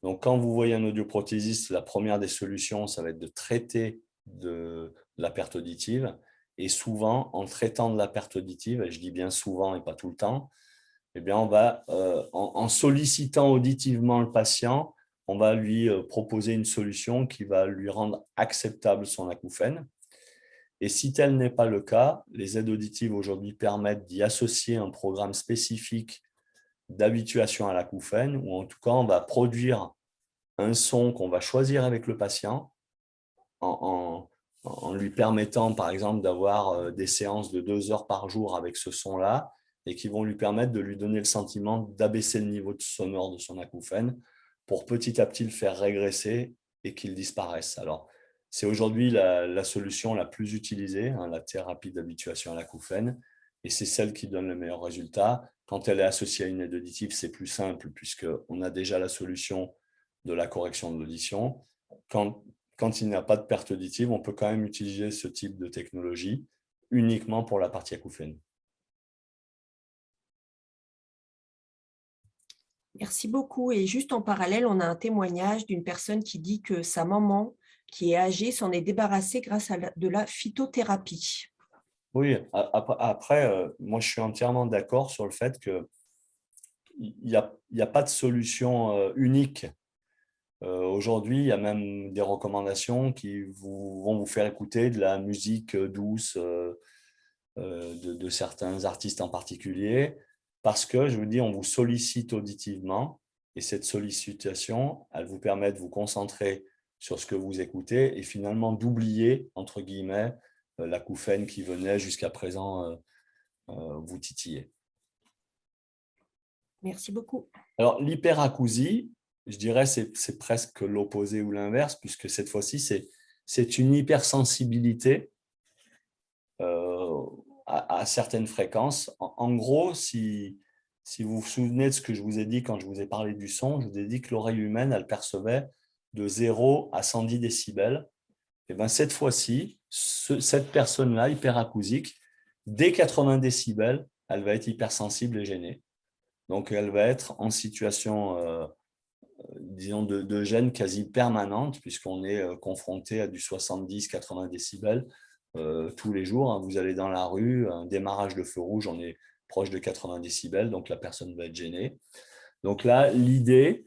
Donc, quand vous voyez un audioprothésiste, la première des solutions, ça va être de traiter de la perte auditive. Et souvent, en traitant de la perte auditive, et je dis bien souvent et pas tout le temps, eh bien, on va, en sollicitant auditivement le patient, on va lui proposer une solution qui va lui rendre acceptable son acouphène. Et si tel n'est pas le cas, les aides auditives aujourd'hui permettent d'y associer un programme spécifique d'habituation à l'acouphène, ou en tout cas, on va produire un son qu'on va choisir avec le patient en lui permettant, par exemple, d'avoir des séances de 2 heures par jour avec ce son-là et qui vont lui permettre de lui donner le sentiment d'abaisser le niveau sonore de son acouphène pour petit à petit le faire régresser et qu'il disparaisse. Alors, c'est aujourd'hui la solution la plus utilisée, hein, la thérapie d'habituation à l'acouphène, et c'est celle qui donne le meilleur résultat. Quand elle est associée à une aide auditive, c'est plus simple puisqu'on a déjà la solution de la correction de l'audition. Quand il n'y a pas de perte auditive, on peut quand même utiliser ce type de technologie uniquement pour la partie acouphène. Merci beaucoup. Et juste en parallèle, on a un témoignage d'une personne qui dit que sa maman, qui est âgée, s'en est débarrassée grâce à de la phytothérapie. Oui, après, moi je suis entièrement d'accord sur le fait qu'il n'y a pas de solution unique. Aujourd'hui, il y a même des recommandations qui vont vous faire écouter de la musique douce de certains artistes en particulier, parce que, je vous dis, on vous sollicite auditivement et cette sollicitation, elle vous permet de vous concentrer sur ce que vous écoutez et finalement d'oublier, entre guillemets, l'acouphène qui venait jusqu'à présent vous titiller. Merci beaucoup. Alors, l'hyperacousie, je dirais c'est presque l'opposé ou l'inverse, puisque cette fois-ci, c'est une hypersensibilité à certaines fréquences. En gros, si vous vous souvenez de ce que je vous ai dit quand je vous ai parlé du son, je vous ai dit que l'oreille humaine, elle percevait de 0 à 110 décibels. Et bien, cette fois-ci, cette personne-là, hyperacousique, dès 80 décibels, elle va être hypersensible et gênée. Donc, elle va être en situation, disons, de gêne quasi permanente, puisqu'on est confronté à du 70-80 décibels tous les jours. Hein. Vous allez dans la rue, un démarrage de feu rouge, on est proche de 80 décibels, donc la personne va être gênée. Donc là, l'idée,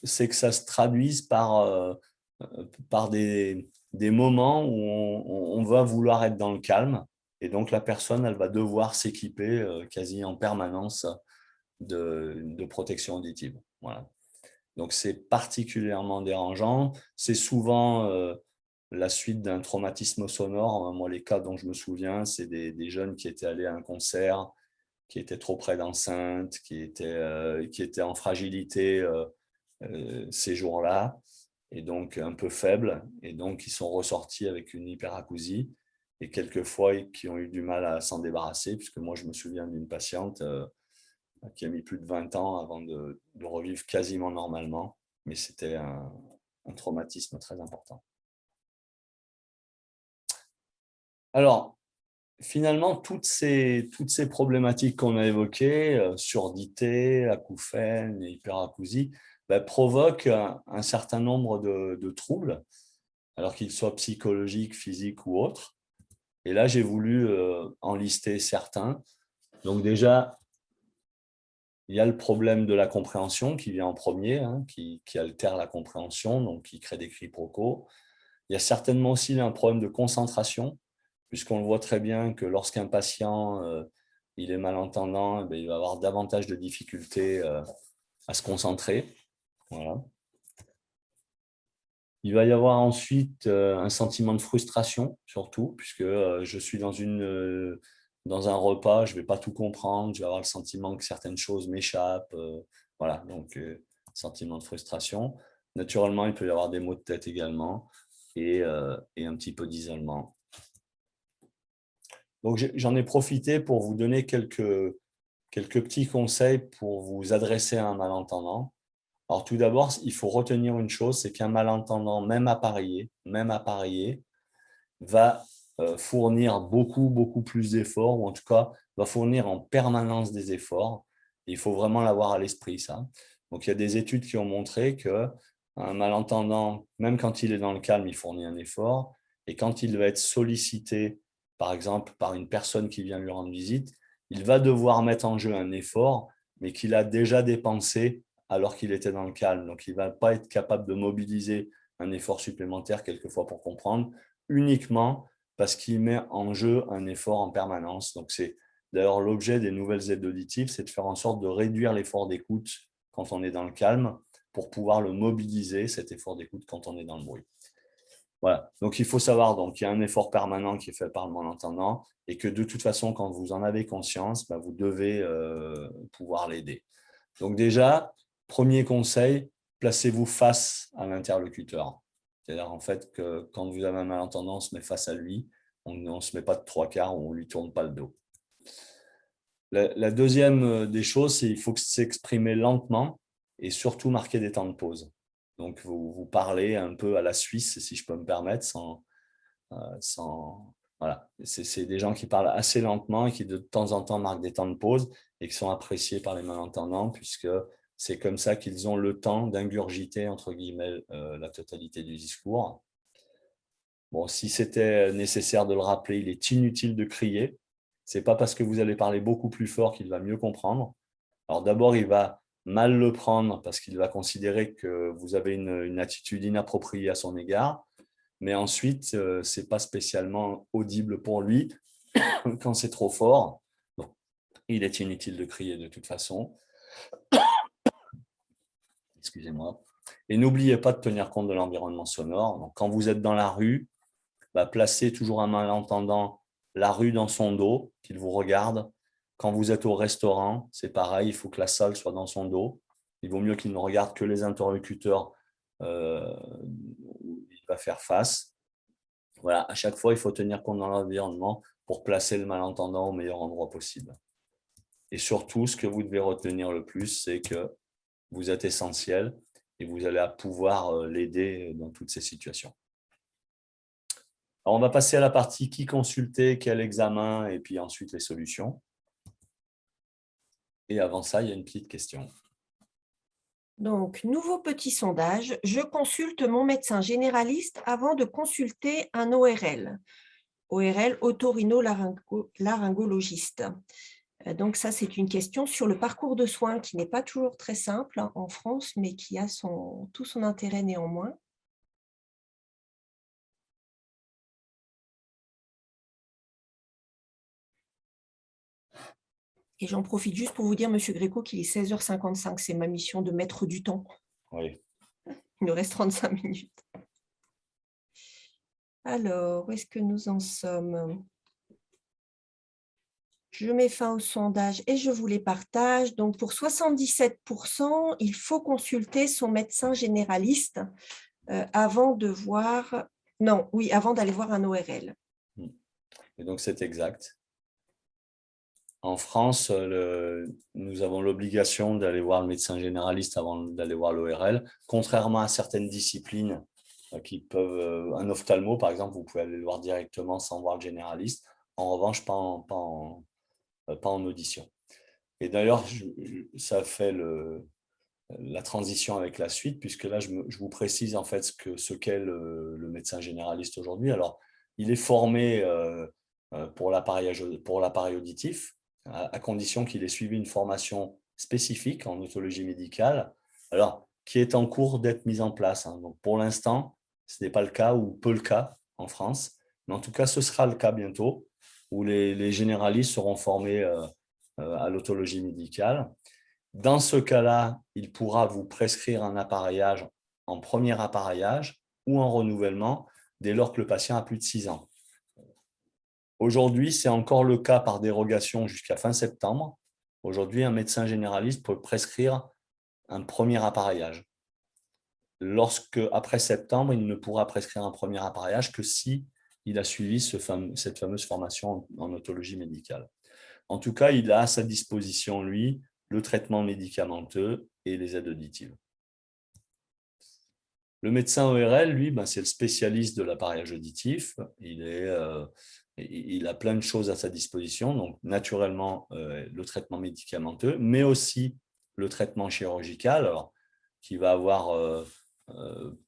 c'est que ça se traduise par des moments où on va vouloir être dans le calme. Et donc, la personne, elle va devoir s'équiper quasi en permanence de protection auditive. Voilà. Donc, c'est particulièrement dérangeant. C'est souvent la suite d'un traumatisme sonore. Moi, les cas dont je me souviens, c'est des jeunes qui étaient allés à un concert, qui étaient trop près d'enceintes, qui étaient en fragilité ces jours-là, et donc un peu faibles, et donc ils sont ressortis avec une hyperacousie, et quelquefois qui ont eu du mal à s'en débarrasser, puisque moi je me souviens d'une patiente qui a mis plus de 20 ans avant de revivre quasiment normalement, mais c'était un traumatisme très important. Alors, finalement, toutes ces problématiques qu'on a évoquées, surdité, acouphène et hyperacousie, provoquent un certain nombre de troubles. alors qu'ils soient psychologiques, physiques ou autres. Et là, j'ai voulu en lister certains. Donc déjà, il y a le problème de la compréhension qui vient en premier, hein, qui altère la compréhension, donc qui crée des quiproquos. Il y a certainement aussi un problème de concentration, puisqu'on le voit très bien que lorsqu'un patient il est malentendant, il va avoir davantage de difficultés à se concentrer. Voilà. Il va y avoir ensuite un sentiment de frustration, surtout, puisque je suis dans un repas, je ne vais pas tout comprendre, je vais avoir le sentiment que certaines choses m'échappent. Voilà, donc sentiment de frustration. Naturellement, il peut y avoir des maux de tête également et un petit peu d'isolement. Donc, j'en ai profité pour vous donner quelques petits conseils pour vous adresser à un malentendant. Alors, tout d'abord, il faut retenir une chose, c'est qu'un malentendant, même appareillé, va fournir beaucoup plus d'efforts, ou en tout cas, va fournir en permanence des efforts. Il faut vraiment l'avoir à l'esprit, ça. Donc, il y a des études qui ont montré qu'un malentendant, même quand il est dans le calme, il fournit un effort. Et quand il va être sollicité, par exemple, par une personne qui vient lui rendre visite, il va devoir mettre en jeu un effort, mais qu'il a déjà dépensé alors qu'il était dans le calme. Donc, il ne va pas être capable de mobiliser un effort supplémentaire quelquefois pour comprendre, uniquement parce qu'il met en jeu un effort en permanence. Donc, c'est d'ailleurs l'objet des nouvelles aides auditives, c'est de faire en sorte de réduire l'effort d'écoute quand on est dans le calme pour pouvoir le mobiliser, cet effort d'écoute, quand on est dans le bruit. Voilà. Donc, il faut savoir qu'il y a un effort permanent qui est fait par le malentendant et que de toute façon, quand vous en avez conscience, vous devez pouvoir l'aider. Donc déjà, premier conseil, placez-vous face à l'interlocuteur. C'est-à-dire en fait que quand vous avez un malentendant, on se met face à lui, on ne se met pas de trois quarts, on ne lui tourne pas le dos. La deuxième des choses, c'est qu'il faut s'exprimer lentement et surtout marquer des temps de pause. Donc, vous parlez un peu à la Suisse, si je peux me permettre, voilà. C'est des gens qui parlent assez lentement et qui de temps en temps marquent des temps de pause et qui sont appréciés par les malentendants puisque c'est comme ça qu'ils ont le temps d'ingurgiter, entre guillemets, la totalité du discours. Bon, si c'était nécessaire de le rappeler, il est inutile de crier. Ce n'est pas parce que vous allez parler beaucoup plus fort qu'il va mieux comprendre. Alors d'abord, il va mal le prendre parce qu'il va considérer que vous avez une attitude inappropriée à son égard. Mais ensuite, ce n'est pas spécialement audible pour lui quand c'est trop fort. Donc, il est inutile de crier de toute façon. Excusez-moi. Et n'oubliez pas de tenir compte de l'environnement sonore. Donc, quand vous êtes dans la rue, placez toujours un malentendant la rue dans son dos, qu'il vous regarde. Quand vous êtes au restaurant, c'est pareil, il faut que la salle soit dans son dos. Il vaut mieux qu'il ne regarde que les interlocuteurs où il va faire face. Voilà, à chaque fois, il faut tenir compte dans l'environnement pour placer le malentendant au meilleur endroit possible. Et surtout, ce que vous devez retenir le plus, c'est que vous êtes essentiel et vous allez pouvoir l'aider dans toutes ces situations. Alors, on va passer à la partie qui consulter, quel examen, et puis ensuite les solutions. Et avant ça, il y a une petite question. Donc, nouveau petit sondage. Je consulte mon médecin généraliste avant de consulter un ORL. ORL, otorhinolaryngologiste. Donc, ça, c'est une question sur le parcours de soins qui n'est pas toujours très simple en France, mais qui a tout son intérêt néanmoins. Et j'en profite juste pour vous dire, Monsieur Gréco, qu'il est 16h55. C'est ma mission de mettre du temps. Oui. Il nous reste 35 minutes. Alors, où est-ce que nous en sommes ? Je mets fin au sondage et je vous les partage. Donc, pour 77%, il faut consulter son médecin généraliste avant d'aller voir un ORL. Et donc, c'est exact. En France, nous avons l'obligation d'aller voir le médecin généraliste avant d'aller voir l'ORL, contrairement à certaines disciplines qui peuvent, un ophtalmo par exemple, vous pouvez aller le voir directement sans voir le généraliste. En revanche, pas en audition. Et d'ailleurs, ça fait la transition avec la suite, puisque là, je vous précise en fait ce qu'est le médecin généraliste aujourd'hui. Alors, il est formé pour l'appareil auditif, à condition qu'il ait suivi une formation spécifique en otologie médicale, alors qui est en cours d'être mise en place. Donc, pour l'instant, ce n'est pas le cas ou peu le cas en France, mais en tout cas, ce sera le cas bientôt, où les généralistes seront formés à l'otologie médicale. Dans ce cas-là, il pourra vous prescrire un appareillage en premier appareillage ou en renouvellement dès lors que le patient a plus de 6 ans. Aujourd'hui, c'est encore le cas par dérogation jusqu'à fin septembre. Aujourd'hui, un médecin généraliste peut prescrire un premier appareillage. Après septembre, il ne pourra prescrire un premier appareillage que si il a suivi cette fameuse formation en otologie médicale. En tout cas, il a à sa disposition, lui, le traitement médicamenteux et les aides auditives. Le médecin ORL, lui, c'est le spécialiste de l'appareillage auditif. Il a plein de choses à sa disposition, donc naturellement le traitement médicamenteux, mais aussi le traitement chirurgical, alors, qui va avoir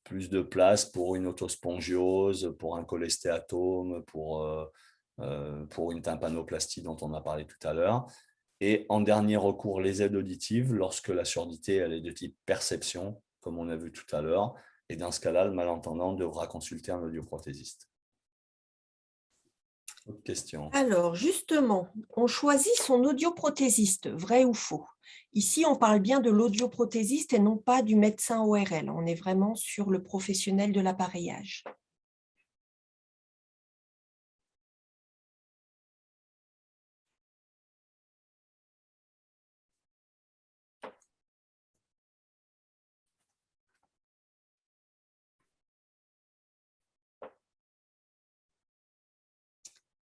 plus de place pour une otospongiose, pour un cholestéatome, pour une tympanoplastie dont on a parlé tout à l'heure. Et en dernier recours, les aides auditives, lorsque la surdité elle est de type perception, comme on a vu tout à l'heure. Et dans ce cas-là, le malentendant devra consulter un audioprothésiste. Autre question. Alors, justement, on choisit son audioprothésiste, vrai ou faux? Ici, on parle bien de l'audioprothésiste et non pas du médecin ORL. On est vraiment sur le professionnel de l'appareillage.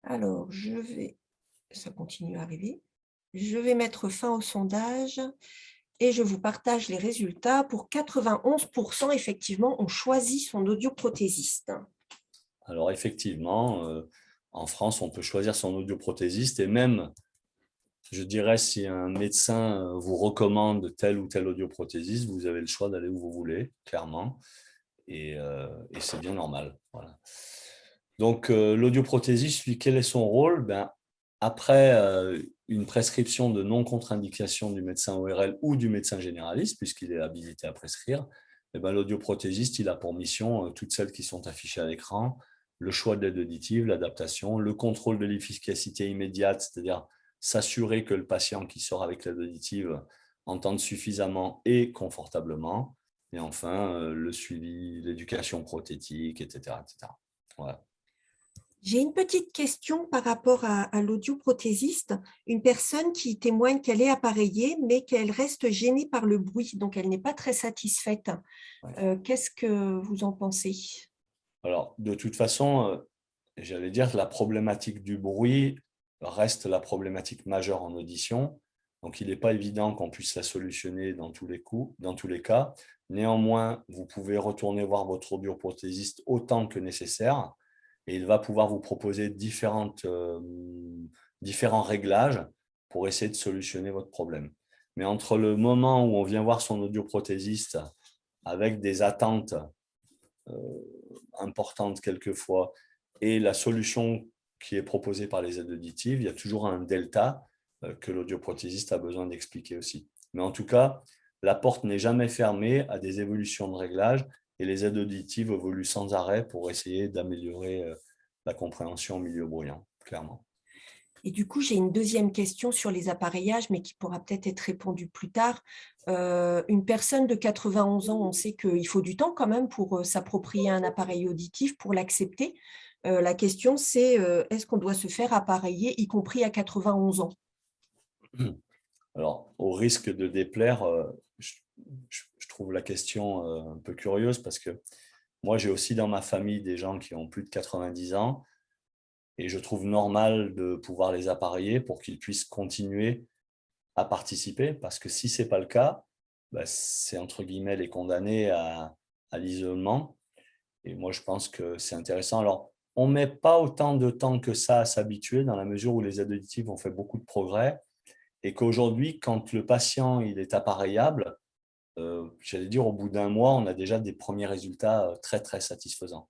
Alors, ça continue à arriver. Je vais mettre fin au sondage et je vous partage les résultats. Pour 91%, effectivement, on choisit son audioprothésiste. Alors, effectivement, en France, on peut choisir son audioprothésiste et même, je dirais, si un médecin vous recommande tel ou tel audioprothésiste, vous avez le choix d'aller où vous voulez, clairement, et c'est bien normal. Voilà. Donc, l'audioprothésiste, lui, quel est son rôle? Après une prescription de non-contre-indication du médecin ORL ou du médecin généraliste, puisqu'il est habilité à prescrire, l'audioprothésiste, il a pour mission toutes celles qui sont affichées à l'écran, le choix de l'aide auditive, l'adaptation, le contrôle de l'efficacité immédiate, c'est-à-dire s'assurer que le patient qui sort avec l'aide auditive entende suffisamment et confortablement, et enfin le suivi, l'éducation prothétique, etc. etc. Voilà. J'ai une petite question par rapport à l'audioprothésiste. Une personne qui témoigne qu'elle est appareillée, mais qu'elle reste gênée par le bruit, donc elle n'est pas très satisfaite. Ouais. Qu'est-ce que vous en pensez? Alors, de toute façon, j'allais dire que la problématique du bruit reste la problématique majeure en audition. Donc, il n'est pas évident qu'on puisse la solutionner dans tous les cas. Néanmoins, vous pouvez retourner voir votre audioprothésiste autant que nécessaire et il va pouvoir vous proposer différents réglages pour essayer de solutionner votre problème. Mais entre le moment où on vient voir son audioprothésiste avec des attentes importantes quelquefois et la solution qui est proposée par les aides auditives, il y a toujours un delta que l'audioprothésiste a besoin d'expliquer aussi. Mais en tout cas, la porte n'est jamais fermée à des évolutions de réglage et les aides auditives évoluent sans arrêt pour essayer d'améliorer la compréhension au milieu bruyant, clairement. Et du coup, j'ai une deuxième question sur les appareillages, mais qui pourra peut-être être répondue plus tard. Une personne de 91 ans, on sait qu'il faut du temps quand même pour s'approprier un appareil auditif, pour l'accepter. La question, c'est est-ce qu'on doit se faire appareiller, y compris à 91 ans? Alors, au risque de déplaire, je trouve la question un peu curieuse parce que moi, j'ai aussi dans ma famille des gens qui ont plus de 90 ans et je trouve normal de pouvoir les appareiller pour qu'ils puissent continuer à participer parce que si ce n'est pas le cas, c'est entre guillemets les condamner à l'isolement. Et moi, je pense que c'est intéressant. Alors, on ne met pas autant de temps que ça à s'habituer dans la mesure où les aides auditives ont fait beaucoup de progrès et qu'aujourd'hui, quand le patient il est appareillable, j'allais dire, au bout d'un mois, on a déjà des premiers résultats très, très satisfaisants.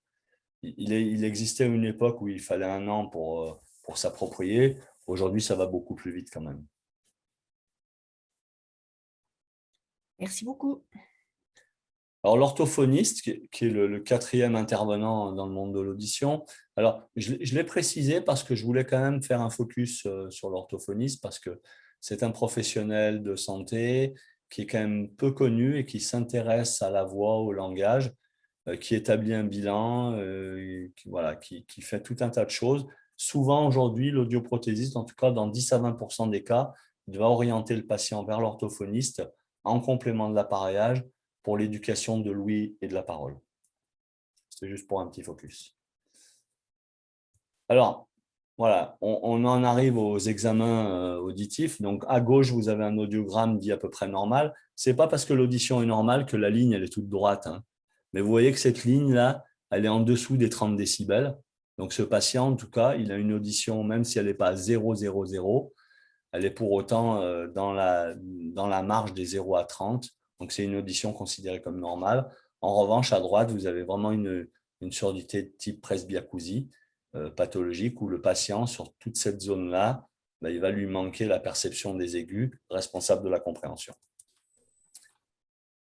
Il existait une époque où il fallait 1 an pour s'approprier. Aujourd'hui, ça va beaucoup plus vite quand même. Merci beaucoup. Alors, l'orthophoniste, qui est le 4e intervenant dans le monde de l'audition, alors je l'ai précisé parce que je voulais quand même faire un focus sur l'orthophoniste parce que c'est un professionnel de santé qui est quand même peu connu et qui s'intéresse à la voix, au langage, qui établit un bilan, voilà, qui fait tout un tas de choses. Souvent, aujourd'hui, l'audioprothésiste, en tout cas dans 10 à 20% des cas, il va orienter le patient vers l'orthophoniste en complément de l'appareillage pour l'éducation de l'ouïe et de la parole. C'est juste pour un petit focus. Alors, voilà, on en arrive aux examens auditifs. Donc, à gauche, vous avez un audiogramme dit à peu près normal. Ce n'est pas parce que l'audition est normale que la ligne elle est toute droite, hein. Mais vous voyez que cette ligne-là, elle est en dessous des 30 décibels. Donc, ce patient, en tout cas, il a une audition, même si elle n'est pas à 0,00, elle est pour autant dans la marge des 0 à 30. Donc, c'est une audition considérée comme normale. En revanche, à droite, vous avez vraiment une surdité de type presbyacousie pathologique où le patient, sur toute cette zone-là, il va lui manquer la perception des aigus responsables de la compréhension.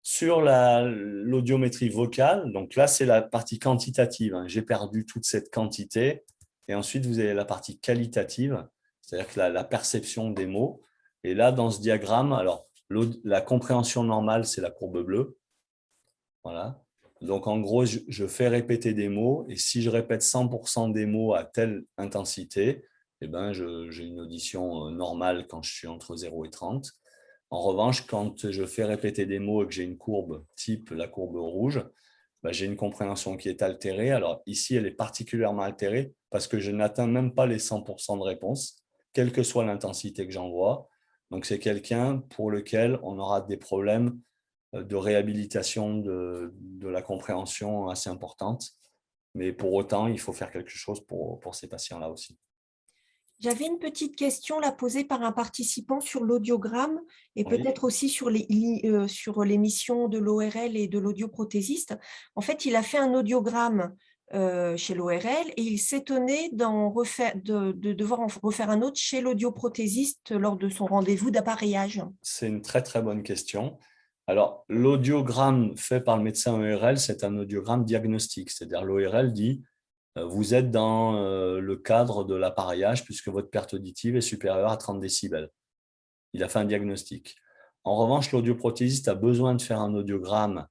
Sur l'audiométrie vocale, donc là, c'est la partie quantitative, hein. J'ai perdu toute cette quantité. Et ensuite, vous avez la partie qualitative, c'est-à-dire que la perception des mots. Et là, dans ce diagramme, alors, la compréhension normale, c'est la courbe bleue. Voilà. Donc, en gros, je fais répéter des mots. Et si je répète 100% des mots à telle intensité, eh ben, j'ai une audition normale quand je suis entre 0 et 30. En revanche, quand je fais répéter des mots et que j'ai une courbe type la courbe rouge, j'ai une compréhension qui est altérée. Alors ici, elle est particulièrement altérée parce que je n'atteins même pas les 100% de réponse, quelle que soit l'intensité que j'envoie. Donc c'est quelqu'un pour lequel on aura des problèmes de réhabilitation de la compréhension assez importante. Mais pour autant, il faut faire quelque chose pour ces patients-là aussi. J'avais une petite question là posée par un participant sur l'audiogramme et Oui. peut-être aussi sur l'émission de l'ORL et de l'audioprothésiste. En fait, il a fait un audiogramme chez l'ORL et il s'étonnait de devoir en refaire un autre chez l'audioprothésiste lors de son rendez-vous d'appareillage. C'est une très, très bonne question. Alors, l'audiogramme fait par le médecin ORL, c'est un audiogramme diagnostique. C'est-à-dire l'ORL dit vous êtes dans le cadre de l'appareillage puisque votre perte auditive est supérieure à 30 décibels. Il a fait un diagnostic. En revanche, l'audioprothésiste a besoin de faire un audiogramme.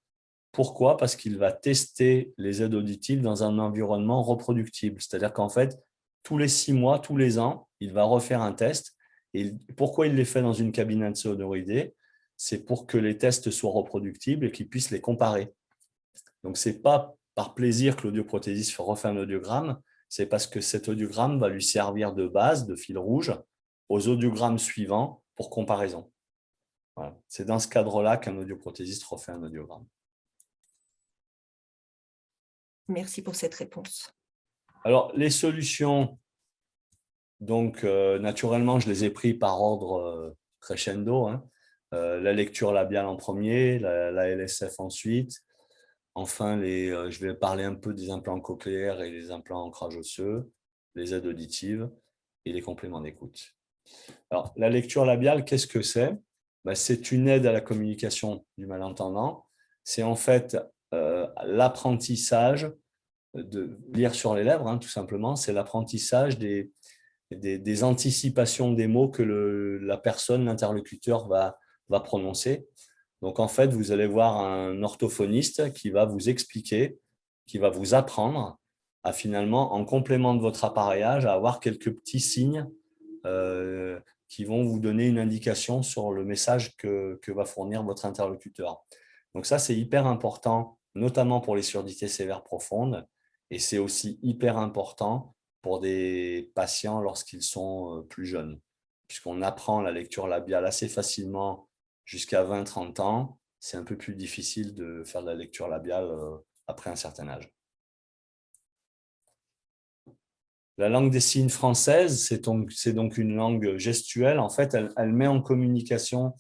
Pourquoi? Parce qu'il va tester les aides auditives dans un environnement reproductible. C'est-à-dire qu'en fait, tous les 6 mois, tous les ans, il va refaire un test. Et pourquoi il les fait dans une cabine sonorisée? C'est pour que les tests soient reproductibles et qu'il puisse les comparer. Donc, ce n'est pas par plaisir que l'audioprothésiste refait un audiogramme, c'est parce que cet audiogramme va lui servir de base, de fil rouge, aux audiogrammes suivants pour comparaison. Voilà. C'est dans ce cadre-là qu'un audioprothésiste refait un audiogramme. Merci pour cette réponse. Alors, les solutions, donc naturellement, je les ai pris par ordre crescendo, hein. La lecture labiale en premier, la LSF ensuite. Enfin, je vais parler un peu des implants cochléaires et les implants ancrage osseux, les aides auditives et les compléments d'écoute. Alors, la lecture labiale, qu'est-ce que c'est? C'est une aide à la communication du malentendant. C'est en fait l'apprentissage de lire sur les lèvres, hein, tout simplement. C'est l'apprentissage des anticipations des mots que la personne, l'interlocuteur va prononcer. Donc, en fait, vous allez voir un orthophoniste qui va vous expliquer, qui va vous apprendre à finalement, en complément de votre appareillage, à avoir quelques petits signes qui vont vous donner une indication sur le message que va fournir votre interlocuteur. Donc ça, c'est hyper important, notamment pour les surdités sévères profondes, et c'est aussi hyper important pour des patients lorsqu'ils sont plus jeunes, puisqu'on apprend la lecture labiale assez facilement jusqu'à 20-30 ans, c'est un peu plus difficile de faire de la lecture labiale après un certain âge. La langue des signes française, c'est donc une langue gestuelle. En fait, elle met en communication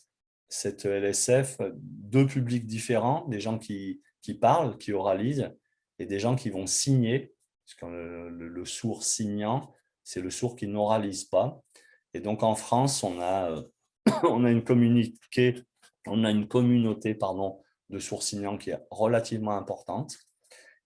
cette LSF deux publics différents, des gens qui parlent, qui oralisent, et des gens qui vont signer, parce que le sourd signant, c'est le sourd qui n'oralise pas. Et donc en France, on a une communauté de sourds signants qui est relativement importante.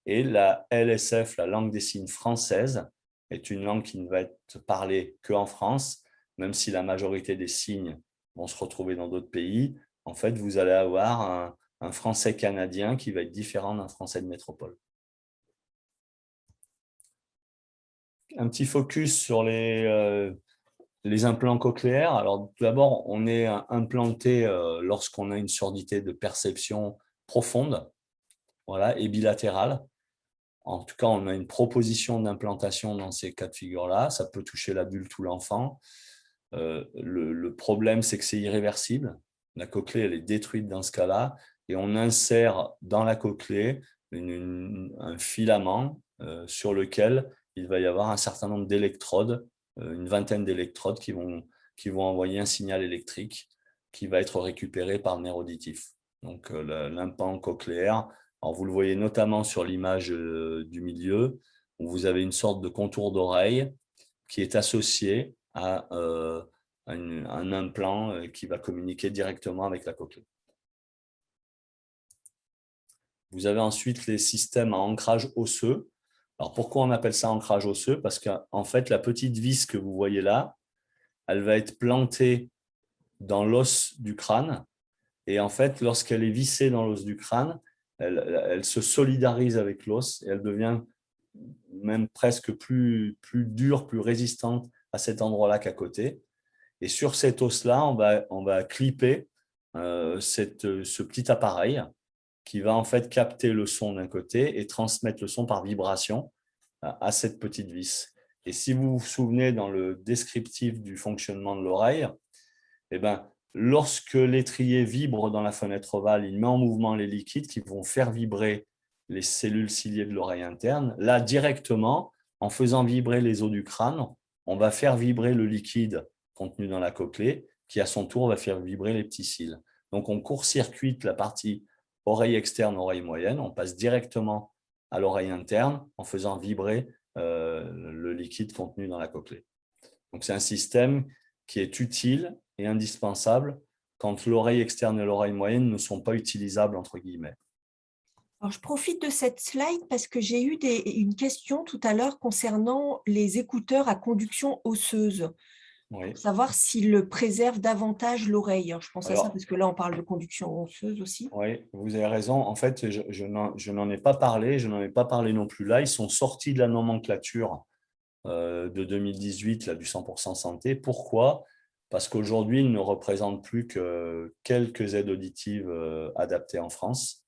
Et la LSF, la langue des signes française, est une langue qui ne va être parlée qu'en France, même si la majorité des signes vont se retrouver dans d'autres pays. En fait, vous allez avoir un français canadien qui va être différent d'un français de métropole. Un petit focus sur les implants cochléaires. Alors, tout d'abord, on est implanté lorsqu'on a une surdité de perception profonde, voilà, et bilatérale. En tout cas, on a une proposition d'implantation dans ces cas de figure-là. Ça peut toucher l'adulte ou l'enfant. Le problème, c'est que c'est irréversible. La cochlée, elle est détruite dans ce cas-là. Et on insère dans la cochlée un filament sur lequel il va y avoir un certain nombre d'électrodes, une vingtaine d'électrodes qui vont envoyer un signal électrique qui va être récupéré par le nerf auditif. Donc, l'implant cochléaire, alors vous le voyez notamment sur l'image du milieu, où vous avez une sorte de contour d'oreille qui est associé à un implant qui va communiquer directement avec la cochlée. Vous avez ensuite les systèmes à ancrage osseux. Alors, pourquoi on appelle ça ancrage osseux? Parce qu'en fait, la petite vis que vous voyez là, elle va être plantée dans l'os du crâne. Et en fait, lorsqu'elle est vissée dans l'os du crâne, elle se solidarise avec l'os et elle devient même presque plus dure, plus résistante à cet endroit-là qu'à côté. Et sur cet os-là, on va clipper ce petit appareil qui va en fait capter le son d'un côté et transmettre le son par vibration à cette petite vis. Et si vous vous souvenez dans le descriptif du fonctionnement de l'oreille, eh ben, lorsque l'étrier vibre dans la fenêtre ovale, il met en mouvement les liquides qui vont faire vibrer les cellules ciliées de l'oreille interne. Là, directement, en faisant vibrer les os du crâne, on va faire vibrer le liquide contenu dans la cochlée, qui à son tour va faire vibrer les petits cils. Donc, on court-circuite la partie oreille externe, oreille moyenne, on passe directement à l'oreille interne en faisant vibrer le liquide contenu dans la cochlée. Donc, c'est un système qui est utile et indispensable quand l'oreille externe et l'oreille moyenne ne sont pas utilisables, entre guillemets. Alors, je profite de cette slide parce que j'ai eu une question tout à l'heure concernant les écouteurs à conduction osseuse. Oui. Pour savoir s'ils préservent davantage l'oreille. Je pense à ça parce que là, on parle de conduction osseuse aussi. Oui, vous avez raison. En fait, je n'en ai pas parlé. Je n'en ai pas parlé non plus là. Ils sont sortis de la nomenclature de 2018 là, du 100% santé. Pourquoi? Parce qu'aujourd'hui, ils ne représentent plus que quelques aides auditives adaptées en France.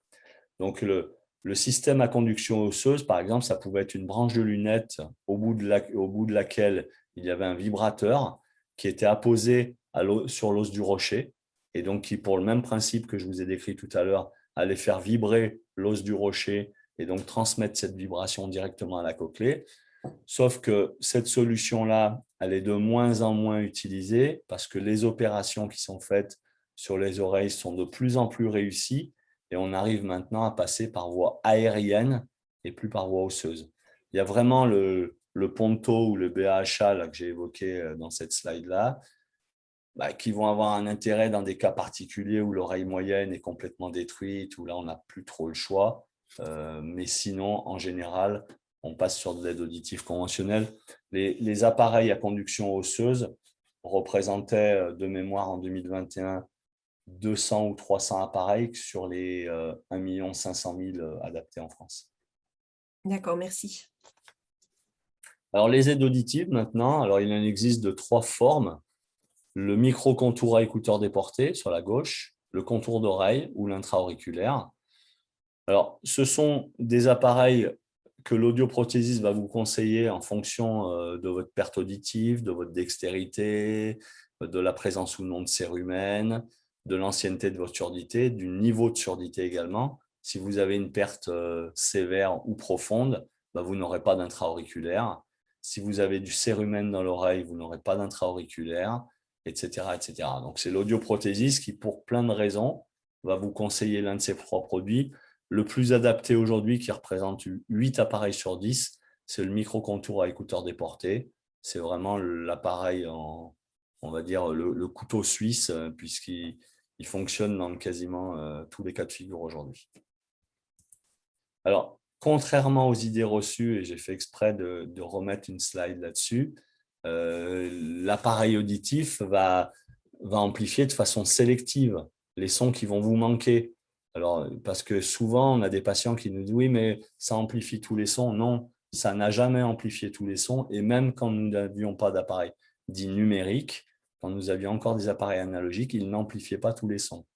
Donc, le système à conduction osseuse, par exemple, ça pouvait être une branche de lunettes au bout de laquelle il y avait un vibrateur qui était apposé sur l'os du rocher et donc qui, pour le même principe que je vous ai décrit tout à l'heure, allait faire vibrer l'os du rocher et donc transmettre cette vibration directement à la cochlée. Sauf que cette solution-là, elle est de moins en moins utilisée parce que les opérations qui sont faites sur les oreilles sont de plus en plus réussies et on arrive maintenant à passer par voie aérienne et plus par voie osseuse. Il y a vraiment le Ponto ou le BAHA là, que j'ai évoqué dans cette slide-là, qui vont avoir un intérêt dans des cas particuliers où l'oreille moyenne est complètement détruite, où là, on n'a plus trop le choix. Mais sinon, en général, on passe sur de l'aide auditive conventionnelle. Les appareils à conduction osseuse représentaient de mémoire en 2021 200 ou 300 appareils sur les 1 500 000 adaptés en France. D'accord, merci. Alors, les aides auditives, maintenant, alors, il en existe de 3 formes. Le micro-contour à écouteur déporté sur la gauche, le contour d'oreille ou l'intra-auriculaire. Alors, ce sont des appareils que l'audioprothésiste va vous conseiller en fonction de votre perte auditive, de votre dextérité, de la présence ou non de cérumen, de l'ancienneté de votre surdité, du niveau de surdité également. Si vous avez une perte sévère ou profonde, vous n'aurez pas d'intra-auriculaire. Si vous avez du cérumen dans l'oreille, vous n'aurez pas d'intra-auriculaire. etc., etc. Donc, c'est l'audioprothésiste qui, pour plein de raisons, va vous conseiller l'un de ses trois produits. Le plus adapté aujourd'hui, qui représente 8 appareils sur 10, c'est le micro-contour à écouteurs déportés. C'est vraiment l'appareil, on va dire, le couteau suisse, puisqu'il fonctionne dans quasiment tous les cas de figure aujourd'hui. Alors, contrairement aux idées reçues, et j'ai fait exprès de remettre une slide là-dessus, l'appareil auditif va amplifier de façon sélective les sons qui vont vous manquer. Alors, parce que souvent, on a des patients qui nous disent « oui, mais ça amplifie tous les sons ». Non, ça n'a jamais amplifié tous les sons. Et même quand nous n'avions pas d'appareil dit numérique, quand nous avions encore des appareils analogiques, ils n'amplifiaient pas tous les sons.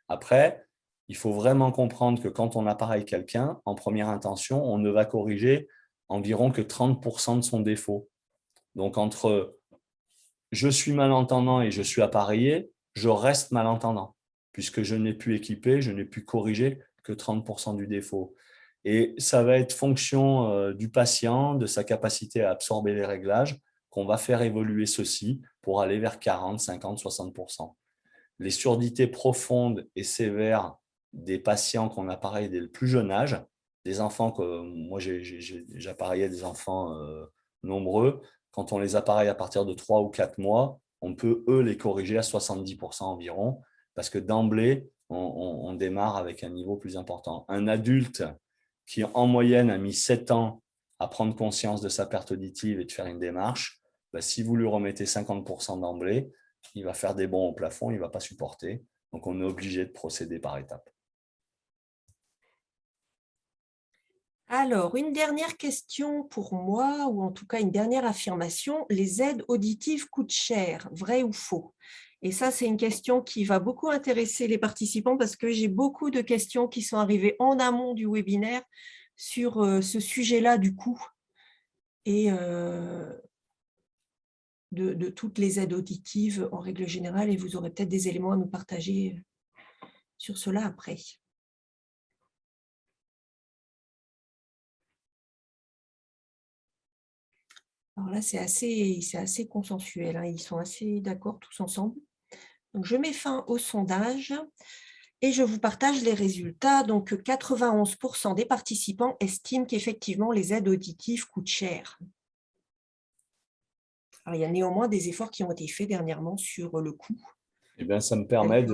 Après, il faut vraiment comprendre que quand on appareille quelqu'un, en première intention, on ne va corriger environ que 30% de son défaut. Donc, entre je suis malentendant et je suis appareillé, je reste malentendant, puisque je n'ai pu équiper, je n'ai pu corriger que 30% du défaut. Et ça va être fonction du patient, de sa capacité à absorber les réglages, qu'on va faire évoluer ceci pour aller vers 40, 50, 60%. Les surdités profondes et sévères des patients qu'on appareille dès le plus jeune âge, des enfants que moi j'appareillais des enfants nombreux, quand on les appareille à partir de 3 ou 4 mois, on peut eux les corriger à 70% environ, parce que d'emblée, on démarre avec un niveau plus important. Un adulte qui en moyenne a mis 7 ans à prendre conscience de sa perte auditive et de faire une démarche, si vous lui remettez 50% d'emblée, il va faire des bonds au plafond, il ne va pas supporter. Donc, on est obligé de procéder par étapes. Alors, une dernière question pour moi, ou en tout cas une dernière affirmation. Les aides auditives coûtent cher, vrai ou faux? Et ça, c'est une question qui va beaucoup intéresser les participants parce que j'ai beaucoup de questions qui sont arrivées en amont du webinaire sur ce sujet-là du coût et de toutes les aides auditives en règle générale. Et vous aurez peut-être des éléments à nous partager sur cela après. Alors là, c'est assez consensuel, hein. Ils sont assez d'accord tous ensemble. Donc, je mets fin au sondage et je vous partage les résultats. Donc, 91% des participants estiment qu'effectivement, les aides auditives coûtent cher. Alors, il y a néanmoins des efforts qui ont été faits dernièrement sur le coût. Eh bien, ça me permet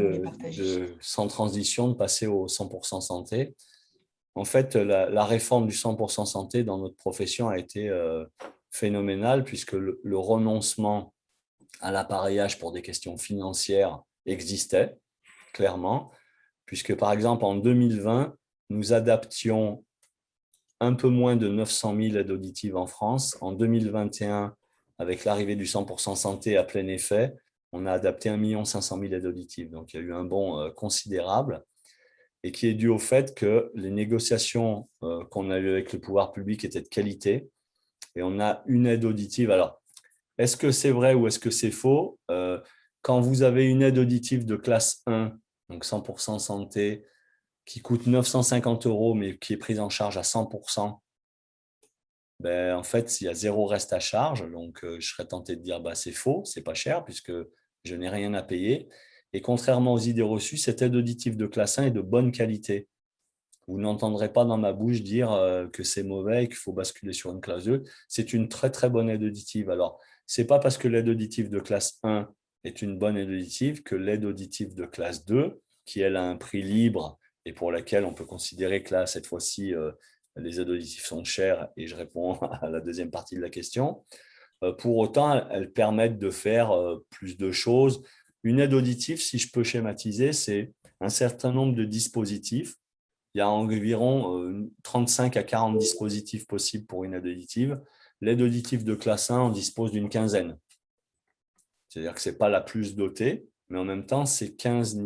sans transition, de passer au 100% santé. En fait, la réforme du 100% santé dans notre profession a été phénoménale, puisque le renoncement à l'appareillage pour des questions financières existait, clairement, puisque par exemple en 2020, nous adaptions un peu moins de 900 000 aides auditives en France. En 2021, avec l'arrivée du 100% santé à plein effet, on a adapté 1 500 000 aides auditives. Donc, il y a eu un bond considérable et qui est dû au fait que les négociations qu'on a eues avec le pouvoir public étaient de qualité et on a une aide auditive. Alors, est-ce que c'est vrai ou est-ce que c'est faux? Quand vous avez une aide auditive de classe 1, donc 100% santé, qui coûte 950 € mais qui est prise en charge à 100%, en fait, il y a 0 reste à charge. Donc, je serais tenté de dire c'est faux, c'est pas cher puisque je n'ai rien à payer. Et contrairement aux idées reçues, cette aide auditive de classe 1 est de bonne qualité. Vous n'entendrez pas dans ma bouche dire que c'est mauvais et qu'il faut basculer sur une classe 2. C'est une très, très bonne aide auditive. Alors, ce n'est pas parce que l'aide auditive de classe 1 est une bonne aide auditive que l'aide auditive de classe 2, qui elle a un prix libre et pour laquelle on peut considérer que là, cette fois-ci, les aides auditives sont chères, et je réponds à la deuxième partie de la question. Pour autant, elles permettent de faire plus de choses. Une aide auditive, si je peux schématiser, c'est un certain nombre de dispositifs. Il y a environ 35 à 40 dispositifs possibles pour une aide auditive. L'aide auditive de classe 1 en dispose d'une quinzaine. C'est-à-dire que ce n'est pas la plus dotée, mais en même temps, ces 15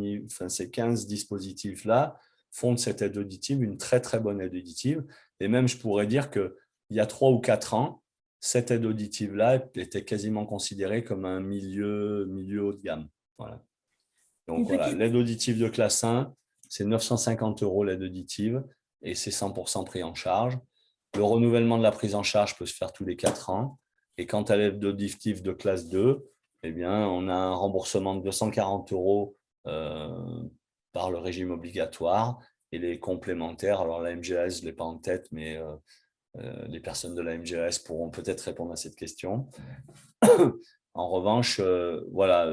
dispositifs-là font de cette aide auditive une très, très bonne aide auditive. Et même, je pourrais dire qu'il y a 3 ou 4 ans, cette aide auditive-là était quasiment considérée comme un milieu haut de gamme. Voilà. Donc, voilà, l'aide auditive de classe 1, c'est 950 € l'aide auditive et c'est 100% pris en charge. Le renouvellement de la prise en charge peut se faire tous les 4 ans. Et quant à l'aide auditive de classe 2, eh bien, on a un remboursement de 240 € par le régime obligatoire et les complémentaires. Alors, la MGAS, je ne l'ai pas en tête, mais les personnes de la MGAS pourront peut-être répondre à cette question. En revanche, voilà,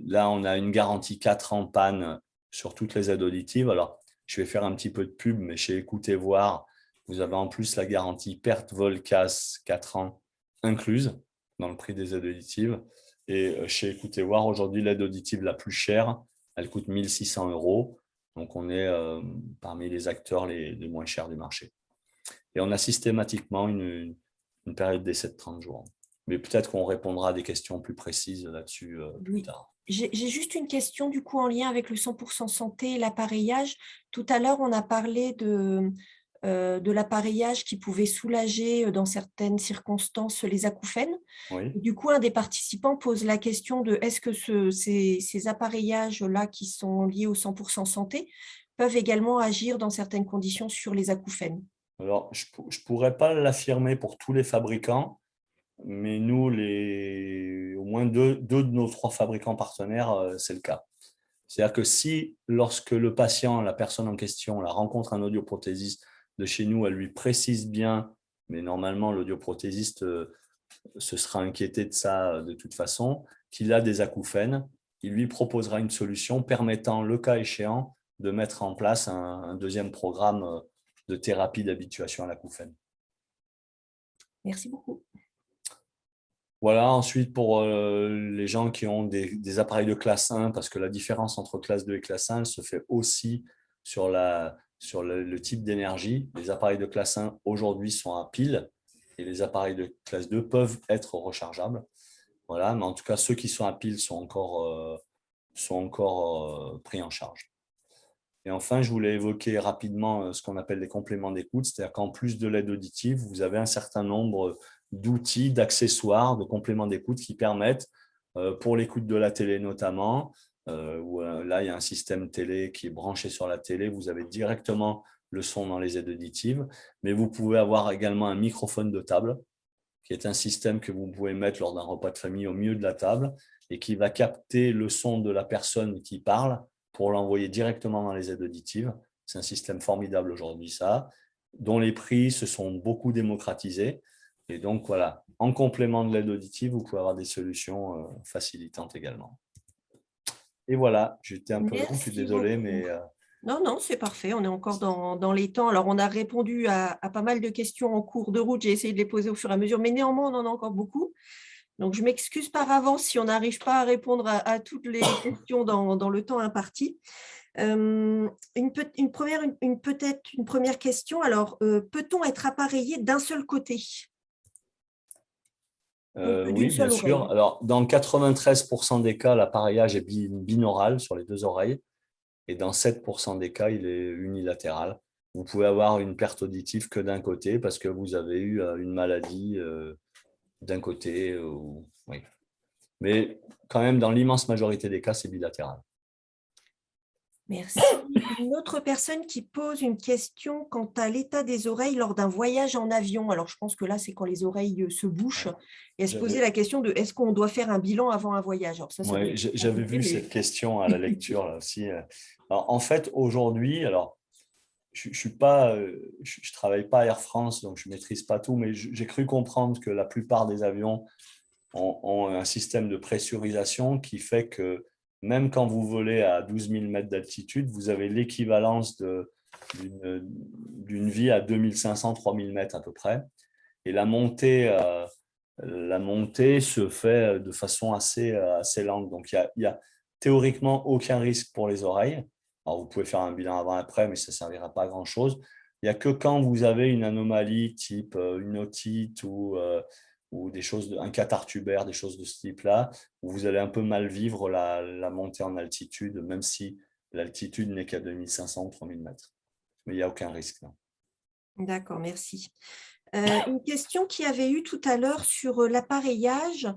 là, on a une garantie 4 ans panne sur toutes les aides auditives. Alors, je vais faire un petit peu de pub, mais chez Écoutez Voir, vous avez en plus la garantie perte, vol, casse 4 ans incluse dans le prix des aides auditives. Et chez Écoutez Voir, aujourd'hui, l'aide auditive la plus chère, elle coûte 1 600 €. Donc, on est parmi les acteurs les moins chers du marché. Et on a systématiquement une période d'essai de 30 jours. Mais peut-être qu'on répondra à des questions plus précises là-dessus plus tard. J'ai juste une question du coup en lien avec le 100% santé et l'appareillage. Tout à l'heure, on a parlé de l'appareillage qui pouvait soulager dans certaines circonstances les acouphènes. Oui. Du coup, un des participants pose la question de est-ce que ces appareillages-là qui sont liés au 100% santé peuvent également agir dans certaines conditions sur les acouphènes? Alors, je ne pourrais pas l'affirmer pour tous les fabricants, mais nous, au moins deux de nos 3 fabricants partenaires, c'est le cas. C'est-à-dire que si, lorsque le patient, la personne en question, la rencontre un audioprothésiste de chez nous, elle lui précise bien, mais normalement, l'audioprothésiste se sera inquiété de ça de toute façon, qu'il a des acouphènes, il lui proposera une solution permettant, le cas échéant, de mettre en place un deuxième programme de thérapie d'habituation à l'acouphène. Merci beaucoup. Voilà, ensuite pour les gens qui ont des appareils de classe 1, parce que la différence entre classe 2 et classe 1 elle se fait aussi sur le type d'énergie. Les appareils de classe 1 aujourd'hui sont à pile et les appareils de classe 2 peuvent être rechargeables. Voilà, mais en tout cas, ceux qui sont à pile sont encore pris en charge. Et enfin, je voulais évoquer rapidement ce qu'on appelle les compléments d'écoute, c'est-à-dire qu'en plus de l'aide auditive, vous avez un certain nombre d'outils, d'accessoires, de compléments d'écoute qui permettent, pour l'écoute de la télé notamment, où là, il y a un système télé qui est branché sur la télé, vous avez directement le son dans les aides auditives, mais vous pouvez avoir également un microphone de table, qui est un système que vous pouvez mettre lors d'un repas de famille au milieu de la table et qui va capter le son de la personne qui parle pour l'envoyer directement dans les aides auditives. C'est un système formidable aujourd'hui, ça, dont les prix se sont beaucoup démocratisés. Et donc, voilà, en complément de l'aide auditive, vous pouvez avoir des solutions facilitantes également. Et voilà, j'étais un peu long, je suis désolé, mais… Non, non, c'est parfait, on est encore dans les temps. Alors, on a répondu à pas mal de questions en cours de route, j'ai essayé de les poser au fur et à mesure, mais néanmoins, on en a encore beaucoup. Donc, je m'excuse par avance si on n'arrive pas à répondre à toutes les questions dans le temps imparti. Peut-être une première question. Alors, peut-on être appareillé d'un seul côté? Oui, bien sûr. Alors, dans 93% des cas, l'appareillage est binaural sur les 2 oreilles. Et dans 7% des cas, il est unilatéral. Vous pouvez avoir une perte auditive que d'un côté parce que vous avez eu une maladie d'un côté. Oui. Mais quand même, dans l'immense majorité des cas, c'est bilatéral. Merci. Une autre personne qui pose une question quant à l'état des oreilles lors d'un voyage en avion. Alors, je pense que là, c'est quand les oreilles se bouchent. Et elle se posait la question de est-ce qu'on doit faire un bilan avant un voyage? Alors, oui, j'avais vu cette question à la lecture là aussi. Alors, en fait, aujourd'hui, alors, je ne travaille pas à Air France, donc je ne maîtrise pas tout, mais j'ai cru comprendre que la plupart des avions ont un système de pressurisation qui fait que même quand vous volez à 12 000 mètres d'altitude, vous avez l'équivalence d'une vie à 2500, 3000 mètres à peu près. Et la montée se fait de façon assez lente. Donc, il n'y a théoriquement aucun risque pour les oreilles. Alors, vous pouvez faire un bilan avant-après, mais ça ne servira pas à grand-chose. Il n'y a que quand vous avez une anomalie type une otite ou des choses, un cathare tubaire, des choses de ce type-là, où vous allez un peu mal vivre la montée en altitude, même si l'altitude n'est qu'à 2500 ou 3000 mètres. Mais il n'y a aucun risque. D'accord, merci. Une question qu'il y avait eu tout à l'heure sur l'appareillage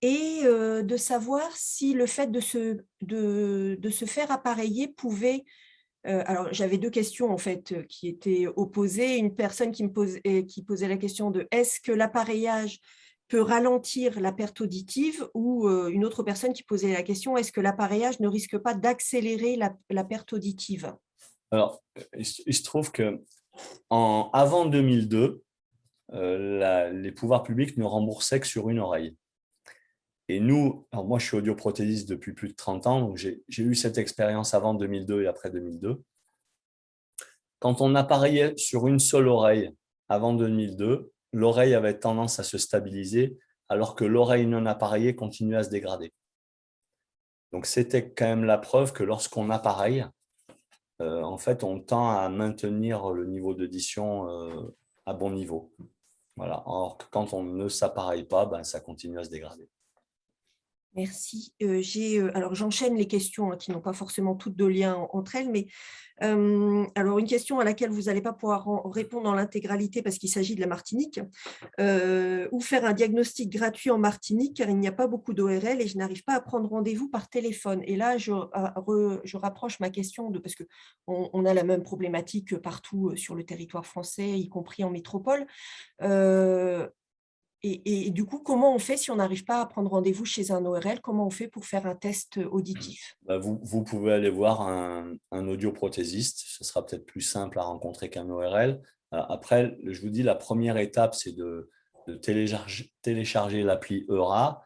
et de savoir si le fait de se faire appareiller pouvait… alors, j'avais 2 questions en fait qui étaient opposées. Une personne qui posait la question de est-ce que l'appareillage peut ralentir la perte auditive, ou une autre personne qui posait la question, est-ce que l'appareillage ne risque pas d'accélérer la perte auditive? Alors, il se trouve qu'avant 2002, les pouvoirs publics ne remboursaient que sur une oreille. Et nous, alors moi je suis audioprothésiste depuis plus de 30 ans, donc j'ai eu cette expérience avant 2002 et après 2002. Quand on appareillait sur une seule oreille avant 2002, l'oreille avait tendance à se stabiliser, alors que l'oreille non appareillée continuait à se dégrader. Donc c'était quand même la preuve que lorsqu'on appareille, en fait, on tend à maintenir le niveau d'audition à bon niveau. Voilà. Alors que quand on ne s'appareille pas, ben, ça continue à se dégrader. Merci. Alors, j'enchaîne les questions qui n'ont pas forcément toutes de lien entre elles, mais alors une question à laquelle vous n'allez pas pouvoir répondre en l'intégralité parce qu'il s'agit de la Martinique. Ou faire un diagnostic gratuit en Martinique, car il n'y a pas beaucoup d'ORL et je n'arrive pas à prendre rendez-vous par téléphone. Et là, je rapproche ma question parce qu'on a la même problématique partout sur le territoire français, y compris en métropole. Et du coup, comment on fait si on n'arrive pas à prendre rendez-vous chez un ORL? Comment on fait pour faire un test auditif? Vous pouvez aller voir un audioprothésiste. Ce sera peut-être plus simple à rencontrer qu'un ORL. Après, je vous dis, la première étape, c'est de télécharger l'appli EURA.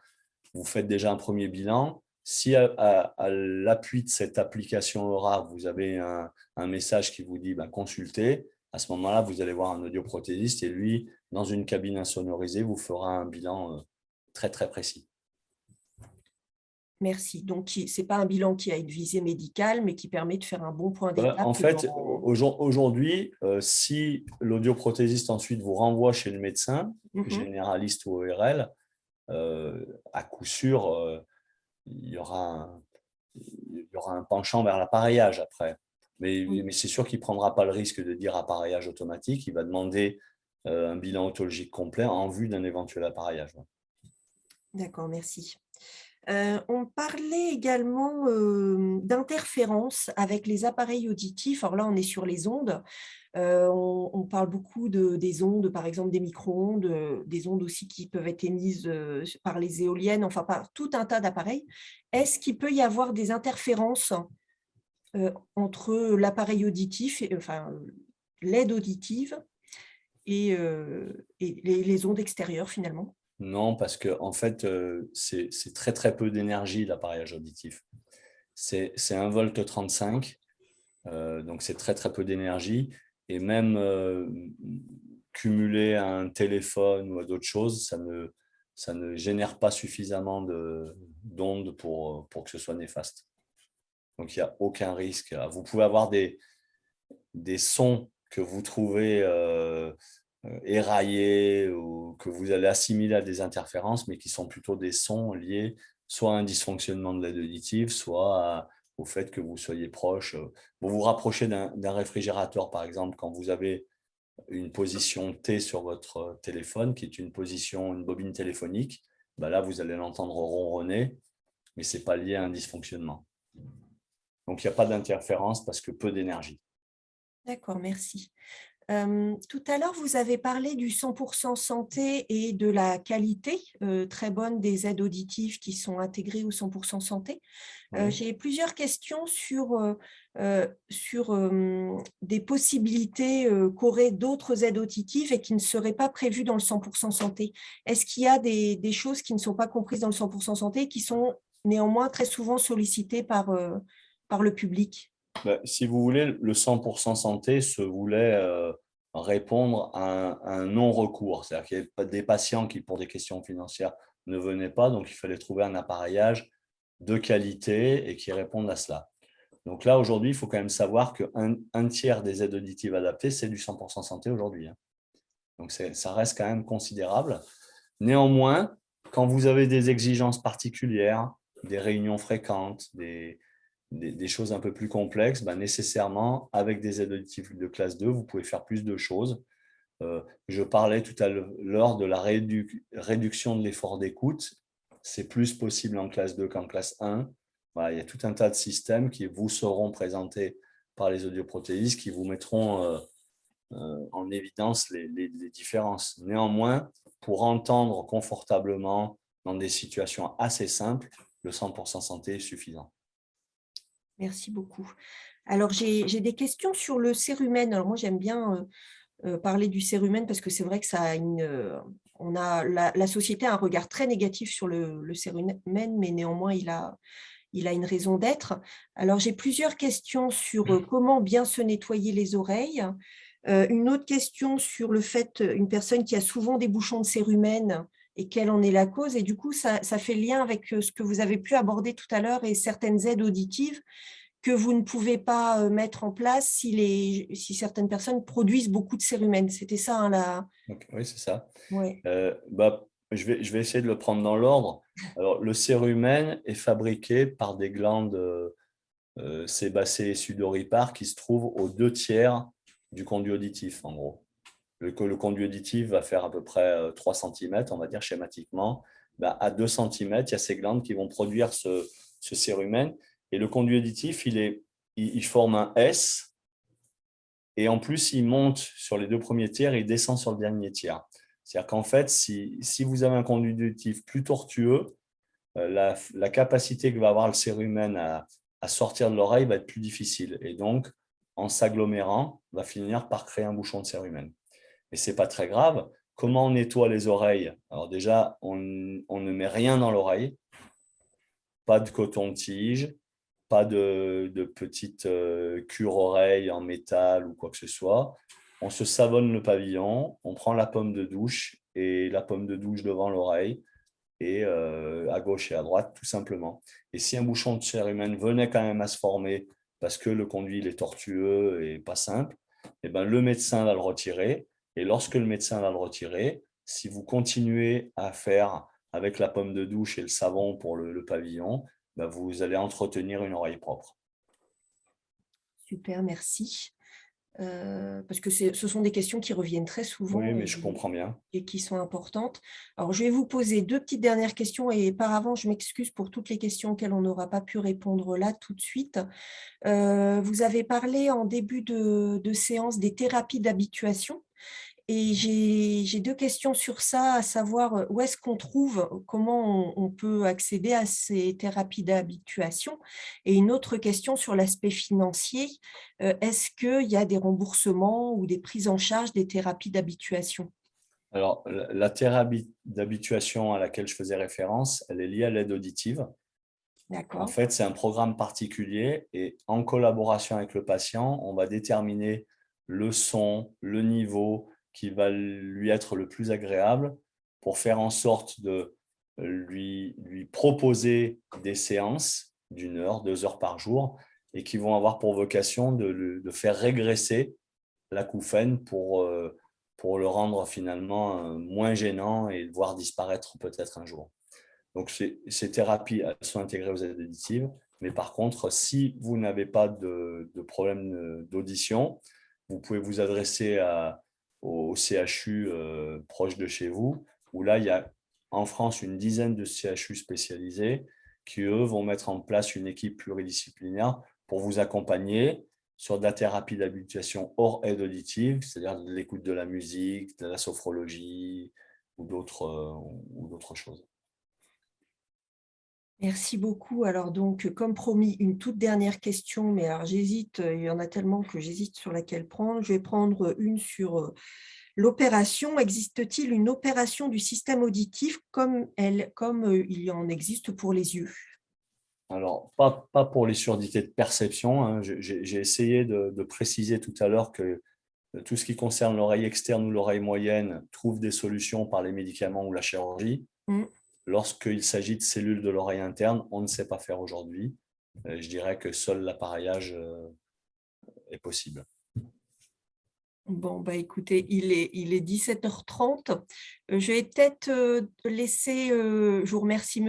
Vous faites déjà un premier bilan. Si à l'appui de cette application EURA, vous avez un message qui vous dit consultez, à ce moment-là, vous allez voir un audioprothésiste et lui, dans une cabine insonorisée, vous fera un bilan très, très précis. Merci. Donc, ce n'est pas un bilan qui a une visée médicale, mais qui permet de faire un bon point d'étape. En fait, aujourd'hui, si l'audioprothésiste ensuite vous renvoie chez le médecin, généraliste ou ORL, à coup sûr, il y aura un penchant vers l'appareillage après. Mais c'est sûr qu'il ne prendra pas le risque de dire appareillage automatique. Il va demander un bilan otologique complet en vue d'un éventuel appareillage. D'accord, merci. On parlait également d'interférences avec les appareils auditifs. Alors là, on est sur les ondes. On parle beaucoup des ondes, par exemple des micro-ondes, des ondes aussi qui peuvent être émises par les éoliennes, enfin par tout un tas d'appareils. Est-ce qu'il peut y avoir des interférences entre l'appareil auditif, enfin l'aide auditive et les ondes extérieures finalement? Non, parce que en fait, c'est très très peu d'énergie l'appareillage auditif. C'est 1,35 V, donc c'est très très peu d'énergie. Et même cumulé à un téléphone ou à d'autres choses, ça ne génère pas suffisamment d'ondes pour que ce soit néfaste. Donc il n'y a aucun risque. Vous pouvez avoir des sons que vous trouvez éraillés ou que vous allez assimiler à des interférences, mais qui sont plutôt des sons liés soit à un dysfonctionnement de l'aide auditive, soit au fait que vous soyez proche. Vous vous rapprochez d'un réfrigérateur, par exemple, quand vous avez une position T sur votre téléphone, qui est une bobine téléphonique, là, vous allez l'entendre ronronner, mais ce n'est pas lié à un dysfonctionnement. Donc, il n'y a pas d'interférence parce que peu d'énergie. D'accord, merci. Tout à l'heure, vous avez parlé du 100% santé et de la qualité très bonne des aides auditives qui sont intégrées au 100% santé. Oui. J'ai plusieurs questions sur des possibilités qu'auraient d'autres aides auditives et qui ne seraient pas prévues dans le 100% santé. Est-ce qu'il y a des choses qui ne sont pas comprises dans le 100% santé et qui sont néanmoins très souvent sollicitées par le public? Si vous voulez, le 100% santé se voulait répondre à un non-recours. C'est-à-dire qu'il y avait des patients qui, pour des questions financières, ne venaient pas, donc il fallait trouver un appareillage de qualité et qui réponde à cela. Donc là, aujourd'hui, il faut quand même savoir qu'un tiers des aides auditives adaptées, c'est du 100% santé aujourd'hui. Donc ça reste quand même considérable. Néanmoins, quand vous avez des exigences particulières, des réunions fréquentes, des choses un peu plus complexes, nécessairement, avec des aides auditives de classe 2, vous pouvez faire plus de choses. Je parlais tout à l'heure de la réduction de l'effort d'écoute. C'est plus possible en classe 2 qu'en classe 1. Voilà, il y a tout un tas de systèmes qui vous seront présentés par les audioprothésistes qui vous mettront en évidence les différences. Néanmoins, pour entendre confortablement dans des situations assez simples, le 100% santé est suffisant. Merci beaucoup. Alors, j'ai des questions sur le cérumen. Alors, moi, j'aime bien parler du cérumen parce que c'est vrai que ça a la société a un regard très négatif sur le cérumen, mais néanmoins, il a une raison d'être. Alors, j'ai plusieurs questions sur comment bien se nettoyer les oreilles. Une autre question sur le fait, une personne qui a souvent des bouchons de cérumen et quelle en est la cause. Et du coup, ça fait lien avec ce que vous avez pu aborder tout à l'heure et certaines aides auditives que vous ne pouvez pas mettre en place si certaines personnes produisent beaucoup de cérumen. C'était ça, hein, Donc, oui, c'est ça. Ouais. Je vais essayer de le prendre dans l'ordre. Alors, le cérumen est fabriqué par des glandes sébacées et sudoripares qui se trouvent aux 2/3 du conduit auditif, en gros. Le conduit auditif va faire à peu près 3 cm, on va dire schématiquement. À 2 cm, il y a ces glandes qui vont produire ce cérumen. Et le conduit auditif, il forme un S. Et en plus, il monte sur les 2 premiers tiers et il descend sur le dernier tiers. C'est-à-dire qu'en fait, si vous avez un conduit auditif plus tortueux, la capacité que va avoir le cérumen à sortir de l'oreille va être plus difficile. Et donc, en s'agglomérant, va finir par créer un bouchon de cérumen. Et ce n'est pas très grave. Comment on nettoie les oreilles? Alors déjà, on ne met rien dans l'oreille. Pas de coton-tige, pas de petite cure-oreille en métal ou quoi que ce soit. On se savonne le pavillon, on prend la pomme de douche et la pomme de douche devant l'oreille et à gauche et à droite, tout simplement. Et si un bouchon de cérumen venait quand même à se former parce que le conduit est tortueux et pas simple, eh ben, le médecin va le retirer. Et lorsque le médecin va le retirer, si vous continuez à faire avec la pomme de douche et le savon pour le pavillon, ben, vous allez entretenir une oreille propre. Super, merci. Parce que ce sont des questions qui reviennent très souvent. Oui, mais je comprends bien. Et qui sont importantes. Alors, je vais vous poser 2 petites dernières questions et par avant, je m'excuse pour toutes les questions auxquelles on n'aura pas pu répondre là tout de suite. Vous avez parlé en début de séance des thérapies d'habituation. Et j'ai 2 questions sur ça, à savoir où est-ce qu'on trouve, comment on peut accéder à ces thérapies d'habituation. Et une autre question sur l'aspect financier, est-ce qu'il y a des remboursements ou des prises en charge des thérapies d'habituation? Alors, la thérapie d'habituation à laquelle je faisais référence, elle est liée à l'aide auditive. En D'accord. fait, c'est un programme particulier et en collaboration avec le patient, on va déterminer le son, le niveau qui va lui être le plus agréable pour faire en sorte de lui proposer des séances d'1 heure, 2 heures par jour et qui vont avoir pour vocation de faire régresser l'acouphène pour le rendre finalement moins gênant et le voir disparaître peut-être un jour. Donc, ces thérapies, elles sont intégrées aux aides auditives. Mais par contre, si vous n'avez pas de problème d'audition, vous pouvez vous adresser au CHU proche de chez vous, où là, il y a en France une dizaine de CHU spécialisés qui, eux, vont mettre en place une équipe pluridisciplinaire pour vous accompagner sur de la thérapie d'habituation hors aide auditive, c'est-à-dire de l'écoute de la musique, de la sophrologie ou d'autres choses. Merci beaucoup. Alors donc, comme promis, une toute dernière question, mais alors j'hésite, il y en a tellement que j'hésite sur laquelle prendre. Je vais prendre une sur l'opération. Existe-t-il une opération du système auditif comme il y en existe pour les yeux? Alors, pas pour les surdité de perception, hein. J'ai essayé de préciser tout à l'heure que tout ce qui concerne l'oreille externe ou l'oreille moyenne trouve des solutions par les médicaments ou la chirurgie. Lorsqu'il s'agit de cellules de l'oreille interne, on ne sait pas faire aujourd'hui. Je dirais que seul l'appareillage est possible. Bon, bah écoutez, il est 17h30. Je vais peut-être laisser, je vous remercie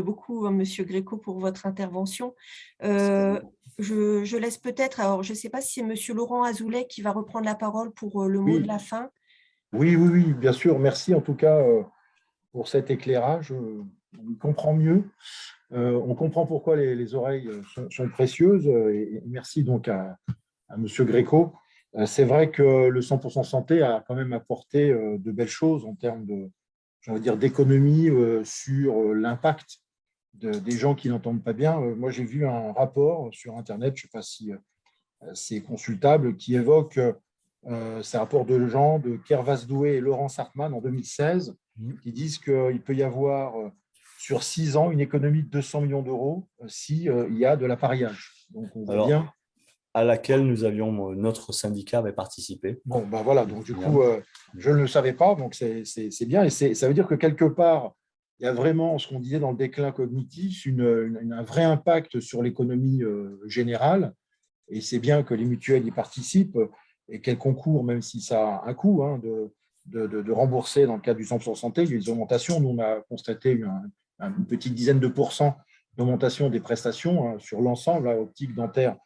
beaucoup, Monsieur Gréco, pour votre intervention. Je laisse peut-être, alors je ne sais pas si c'est Monsieur Laurent Azoulay qui va reprendre la parole pour le mot de la fin. Oui, bien sûr. Merci en tout cas pour cet éclairage. On comprend mieux. On comprend pourquoi les oreilles sont précieuses. Et merci donc à Monsieur Gréco. C'est vrai que le 100% santé a quand même apporté de belles choses en termes j'ai envie de dire, d'économie sur l'impact des gens qui n'entendent pas bien. Moi, j'ai vu un rapport sur Internet, je ne sais pas si c'est consultable, qui évoque ces rapports de gens de Kervas Doué et Laurent Sartman en 2016, qui disent qu'il peut y avoir sur 6 ans une économie de 200 millions d'euros s'il y a de l'appareillage. Donc, on voit bien. À laquelle notre syndicat avait participé. Bon, ben voilà, donc du coup, je ne le savais pas, donc c'est bien. Et ça veut dire que quelque part, il y a vraiment ce qu'on disait dans le déclin cognitif, un vrai impact sur l'économie générale. Et c'est bien que les mutuelles y participent et qu'elles concourent, même si ça a un coût, hein, de rembourser dans le cadre du 100% santé. Il y a des augmentations. Nous, on a constaté une petite dizaine de pourcents d'augmentation des prestations hein, sur l'ensemble, optique, dentaire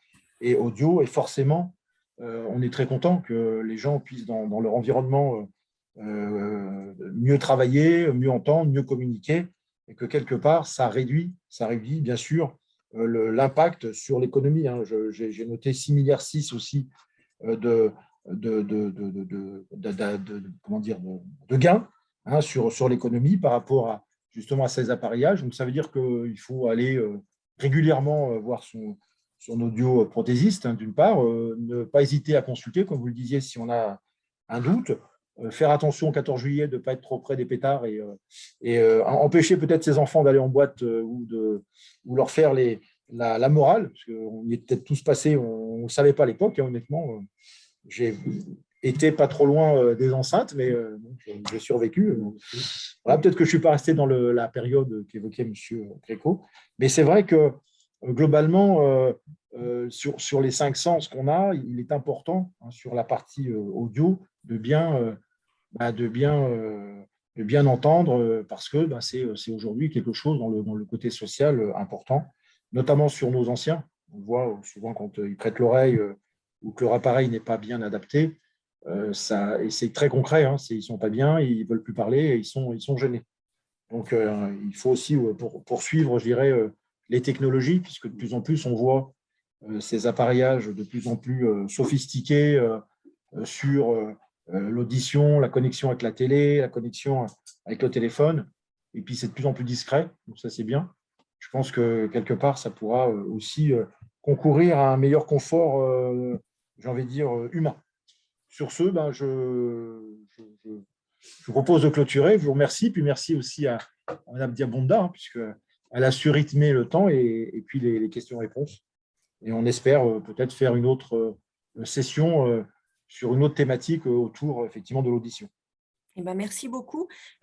et audio. Et forcément, on est très content que les gens puissent, dans leur environnement, mieux travailler, mieux entendre, mieux communiquer, et que quelque part, ça réduit bien sûr l'impact sur l'économie. Hein. J'ai noté 6,6 milliards aussi de gains hein, sur l'économie par rapport justement à ces appareillages. Donc, ça veut dire qu'il faut aller régulièrement voir son audioprothésiste, hein, d'une part, ne pas hésiter à consulter, comme vous le disiez, si on a un doute, faire attention au 14 juillet de ne pas être trop près des pétards et empêcher peut-être ses enfants d'aller en boîte ou leur faire la morale, parce qu'on y est peut-être tous passés, on ne savait pas à l'époque, hein, honnêtement. J'ai été pas trop loin des enceintes, mais j'ai survécu. Voilà, peut-être que je ne suis pas resté dans la période qu'évoquait M. Gréco, mais c'est vrai que globalement, sur les 5 sens qu'on a, il est important hein, sur la partie audio de bien entendre parce que c'est aujourd'hui quelque chose dans le côté social important, notamment sur nos anciens. On voit souvent quand ils prêtent l'oreille ou que leur appareil n'est pas bien adapté, et c'est très concret, hein, ils ne sont pas bien, ils ne veulent plus parler et ils sont gênés. Donc, il faut aussi poursuivre, je dirais, les technologies, puisque de plus en plus, on voit ces appareillages de plus en plus sophistiqués sur l'audition, la connexion avec la télé, la connexion avec le téléphone, et puis c'est de plus en plus discret, donc ça c'est bien. Je pense que quelque part, ça pourra aussi concourir à un meilleur confort, j'ai envie de dire, humain. Sur ce, je vous propose de clôturer. Je vous remercie, puis merci aussi à Mme Diabonda, hein, puisqu'elle a su rythmer le temps et puis les questions-réponses. Et on espère peut-être faire une autre session sur une autre thématique autour effectivement de l'audition. Eh ben, merci beaucoup.